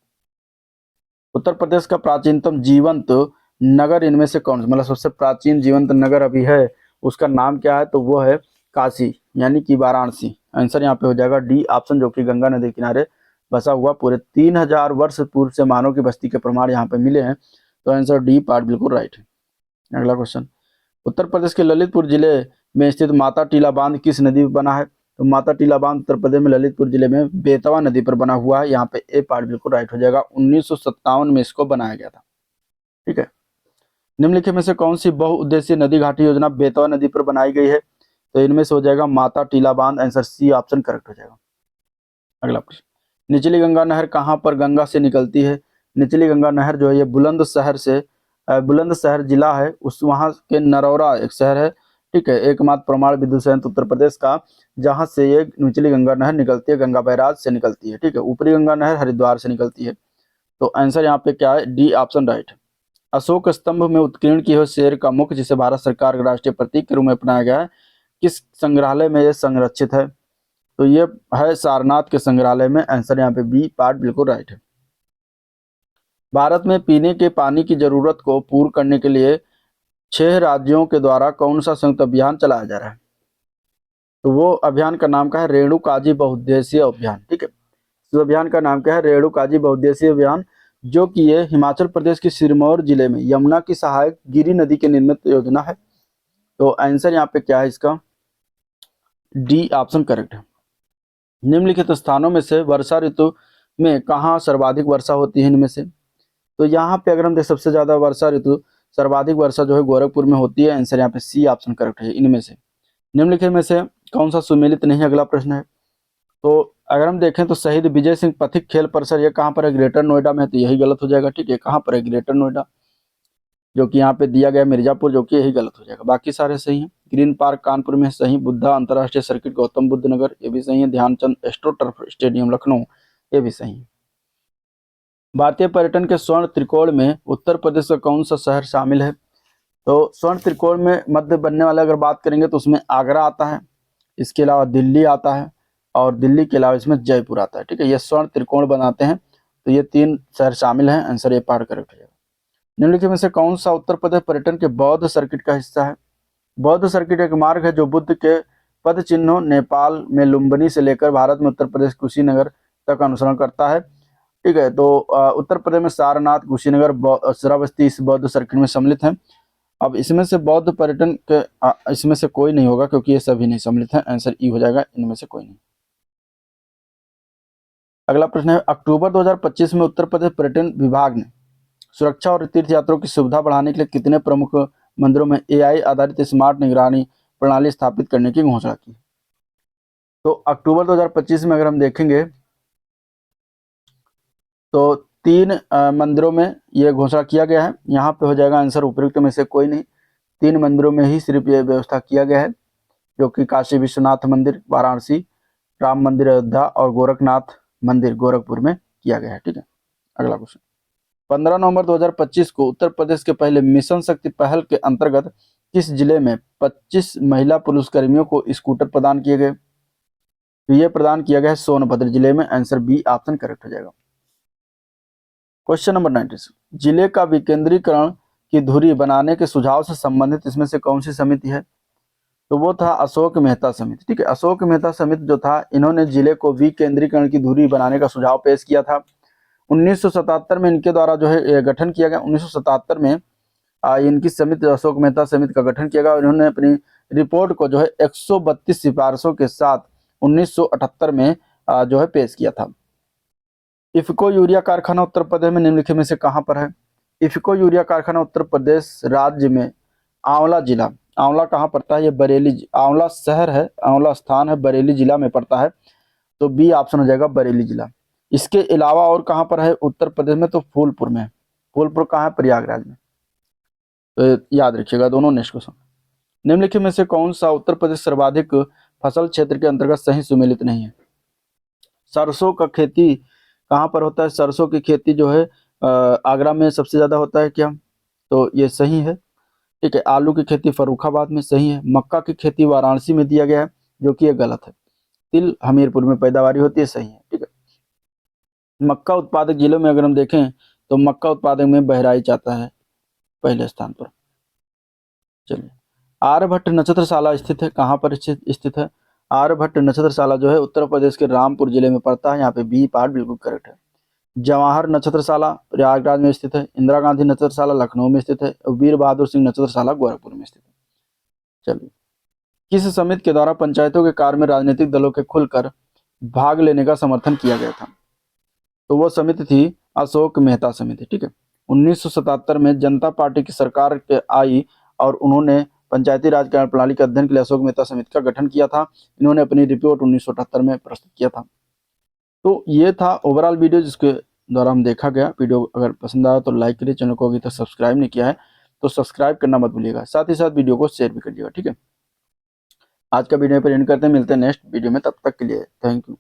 उत्तर प्रदेश का प्राचीनतम जीवंत नगर इनमें से कौन सा, मतलब सबसे प्राचीन जीवंत नगर अभी है उसका नाम क्या है? तो वो है काशी यानी कि वाराणसी। आंसर यहाँ पे हो जाएगा डी ऑप्शन, जो कि गंगा नदी किनारे बसा हुआ, पूरे 3000 वर्ष पूर्व से मानव की बस्ती के प्रमाण यहाँ पे मिले हैं। तो आंसर डी पार्ट बिल्कुल राइट है। अगला क्वेश्चन, उत्तर प्रदेश के ललितपुर जिले में स्थित माता टीला बांध किस नदी पर बना है? तो माता टीला बांध उत्तर प्रदेश में ललितपुर जिले में बेतवा नदी पर बना हुआ है। यहाँ पे ए पार्ट बिल्कुल राइट हो जाएगा। 1957 में इसको बनाया गया था, ठीक है। निम्नलिखित में से कौन सी बहुउद्देशीय नदी घाटी योजना बेतवा नदी पर बनाई गई है? तो इनमें से हो जाएगा माता टीला बांध, आंसर सी ऑप्शन करेक्ट हो जाएगा। अगला प्रश्न, निचली गंगा नहर कहाँ पर गंगा से निकलती है? निचली गंगा नहर जो है ये बुलंदशहर जिला है, उस वहां के नरौरा एक शहर है, ठीक है, एकमात्र प्रमाण विद्युत संयंत्र उत्तर प्रदेश का जहां से ये निचली गंगा नहर निकलती है, गंगा बैराज से निकलती है, ठीक है। ऊपरी गंगा नहर हरिद्वार से निकलती है। तो आंसर यहाँ पे क्या है, डी ऑप्शन राइट है। अशोक स्तंभ में उत्कीर्ण किए हुए शेर का मुख जिसे भारत सरकार के राष्ट्रीय प्रतीक के रूप में अपनाया गया है, किस संग्रहालय में यह संरक्षित है? तो ये है सारनाथ के संग्रहालय में, आंसर यहाँ पे बी पार्ट बिल्कुल राइट है। भारत में पीने के पानी की जरूरत को पूर्ण करने के लिए 6 राज्यों के द्वारा कौन सा संयुक्त अभियान चलाया जा रहा है? तो वो अभियान का नाम क्या है, रेणुकाजी बहुउद्देशीय अभियान, ठीक है। इस अभियान का नाम क्या है, रेणुकाजी बहुउद्देशीय अभियान, जो कि ये हिमाचल प्रदेश के सिरमौर जिले में यमुना की सहायक गिरी नदी के निर्मित योजना है। तो आंसर यहाँ पे क्या है इसका, डी ऑप्शन करेक्ट है। निम्नलिखित स्थानों में से वर्षा ऋतु में कहाँ सर्वाधिक वर्षा होती है? इनमें से तो यहाँ पे अगर हम देखें सबसे ज्यादा वर्षा ऋतु सर्वाधिक वर्षा जो है गोरखपुर में होती है। आंसर यहाँ पे सी ऑप्शन करेक्ट है इनमें से। निम्नलिखित में से कौन सा सुमेलित नहीं है, अगला प्रश्न है। तो अगर हम देखें तो शहीद विजय सिंह पथिक खेल परिसर ये कहाँ पर है, ग्रेटर नोएडा में है, तो यही गलत हो जाएगा। ठीक है, कहाँ पर है, ग्रेटर नोएडा, जो कि यहाँ पे दिया गया मिर्जापुर, जो कि यही गलत हो जाएगा। बाकी सारे सही हैं। ग्रीन पार्क कानपुर में सही, बुद्धा अंतर्राष्ट्रीय सर्किट गौतम बुद्ध नगर ये भी सही है, Dhyanchand astro turf stadium Lucknow ये भी सही है। भारतीय पर्यटन के स्वर्ण त्रिकोण में उत्तर प्रदेश का कौन सा शहर शामिल है। तो स्वर्ण त्रिकोण में मध्य बनने वाले अगर बात करेंगे तो उसमें आगरा आता है, इसके अलावा दिल्ली आता है, और दिल्ली के अलावा इसमें जयपुर आता है। ठीक है, ये स्वर्ण त्रिकोण बनाते हैं, तो ये 3 शहर शामिल हैं। आंसर ए पार्ट करेक्ट हो जाएगा। निम्नलिखित में से कौन सा उत्तर प्रदेश पर्यटन के बौद्ध सर्किट का हिस्सा है। बौद्ध सर्किट एक मार्ग है जो बुद्ध के पद चिन्हों नेपाल में लुम्बिनी से लेकर भारत में उत्तर प्रदेश कुशीनगर तक अनुसरण करता है। ठीक है, तो उत्तर प्रदेश में सारनाथ, कुशीनगर, श्रावस्ती इस बौद्ध सर्किट में सम्मिलित हैं। अब इसमें से बौद्ध पर्यटन के इसमें से कोई नहीं होगा क्योंकि ये सभी नहीं सम्मिलित हैं। आंसर ई हो जाएगा, इनमें से कोई नहीं। अगला प्रश्न है, अक्टूबर 2025 में उत्तर प्रदेश पर्यटन विभाग ने सुरक्षा और तीर्थ यात्रियों की सुविधा बढ़ाने के लिए कितने प्रमुख मंदिरों में एआई आधारित स्मार्ट निगरानी प्रणाली स्थापित करने की घोषणा की। तो अक्टूबर 2025 में अगर हम देखेंगे तो 3 मंदिरों में यह घोषणा किया गया है। यहाँ पे हो जाएगा आंसर उपयुक्त में से कोई नहीं। 3 मंदिरों में ही सिर्फ ये व्यवस्था किया गया है, जो कि काशी विश्वनाथ मंदिर वाराणसी, राम मंदिर अयोध्या और गोरखनाथ मंदिर गोरखपुर में किया गया है। ठीक है, अगला क्वेश्चन, 15 नवंबर 2025 को उत्तर प्रदेश के पहले मिशन शक्ति पहल के अंतर्गत किस जिले में 25 महिला पुलिसकर्मियों को स्कूटर प्रदान किए गए। तो ये प्रदान किया गया है सोनभद्र जिले में। आंसर बी ऑप्शन करेक्ट हो जाएगा। क्वेश्चन नंबर 96, जिले का विकेंद्रीकरण की धुरी बनाने के सुझाव से संबंधित इसमें से कौन सी समिति है। तो वो था अशोक मेहता समिति। ठीक है, अशोक मेहता समिति जो था, इन्होंने जिले को विकेंद्रीकरण की धुरी बनाने का सुझाव पेश किया था। 1977 में इनके द्वारा जो है गठन किया गया। 1977 में इनकी समिति अशोक मेहता समिति का गठन किया गया और इन्होंने अपनी रिपोर्ट को जो है 132 सिफारिशों के साथ 1978 में जो है पेश किया था। इफको यूरिया कारखाना उत्तर प्रदेश में निम्नलिखित में से कहाँ पर है। इफको यूरिया कारखाना उत्तर प्रदेश राज्य में आंवला जिला, आंवला कहाँ पड़ता है, ये बरेली, आंवला शहर है, आंवला स्थान है, बरेली जिला में पड़ता है। तो बी ऑप्शन हो जाएगा, बरेली जिला। इसके अलावा और कहाँ पर है उत्तर प्रदेश में, तो फूलपुर में है। फूलपुर कहाँ है, प्रयागराज में। तो याद रखिएगा दोनों। नेक्स्ट क्वेश्चन, निम्नलिखित में से कौन सा उत्तर प्रदेश सर्वाधिक फसल क्षेत्र के अंतर्गत सही सुमेलित नहीं है। सरसों का खेती कहाँ पर होता है। सरसों की खेती जो है आगरा में सबसे ज्यादा होता है क्या, तो ये सही है। ठीक है, आलू की खेती फर्रुखाबाद में, सही है। मक्का की खेती वाराणसी में दिया गया है, जो कि ये गलत है। तिल हमीरपुर में पैदावारी होती है, सही है। ठीक है, मक्का उत्पादक जिलों में अगर हम देखें तो मक्का उत्पादक में बहराइच आता है पहले स्थान पर। चलिए, आर्यभट्ट नक्षत्रशाला स्थित है, कहाँ पर स्थित है। आर्यभट्ट नक्षत्रशाला जो है उत्तर प्रदेश के रामपुर जिले में पड़ता है। यहाँ पे बी पार्ट बिल्कुल करेक्ट है। जवाहर नक्षत्रशाला प्रयागराज में स्थित है। इंदिरा गांधी नक्षत्रशाला लखनऊ में स्थित है। वीर बहादुर सिंह नक्षत्रशाला गोरखपुर में स्थित है। चलिए, किस समिति के द्वारा पंचायतों के कार्य में राजनीतिक दलों के खुलकर भाग लेने का समर्थन किया गया था। तो वो समिति थी अशोक मेहता समिति। ठीक है, 1977 में जनता पार्टी की सरकार के आई और उन्होंने पंचायती राज कार्य प्रणाली के अध्ययन के लिए अशोक मेहता समिति का गठन किया था। इन्होंने अपनी रिपोर्ट 1978 में प्रस्तुत किया था। तो ये था ओवरऑल वीडियो जिसके द्वारा हम देखा गया। वीडियो अगर पसंद आया तो लाइक करिए, चैनल को अभी तक सब्सक्राइब नहीं किया है तो सब्सक्राइब करना मत भूलिएगा, साथ ही साथ वीडियो को शेयर भी करिएगा। ठीक है, आज का वीडियो पर एंड करते हैं, मिलते हैं नेक्स्ट वीडियो में, तब तक के लिए थैंक यू।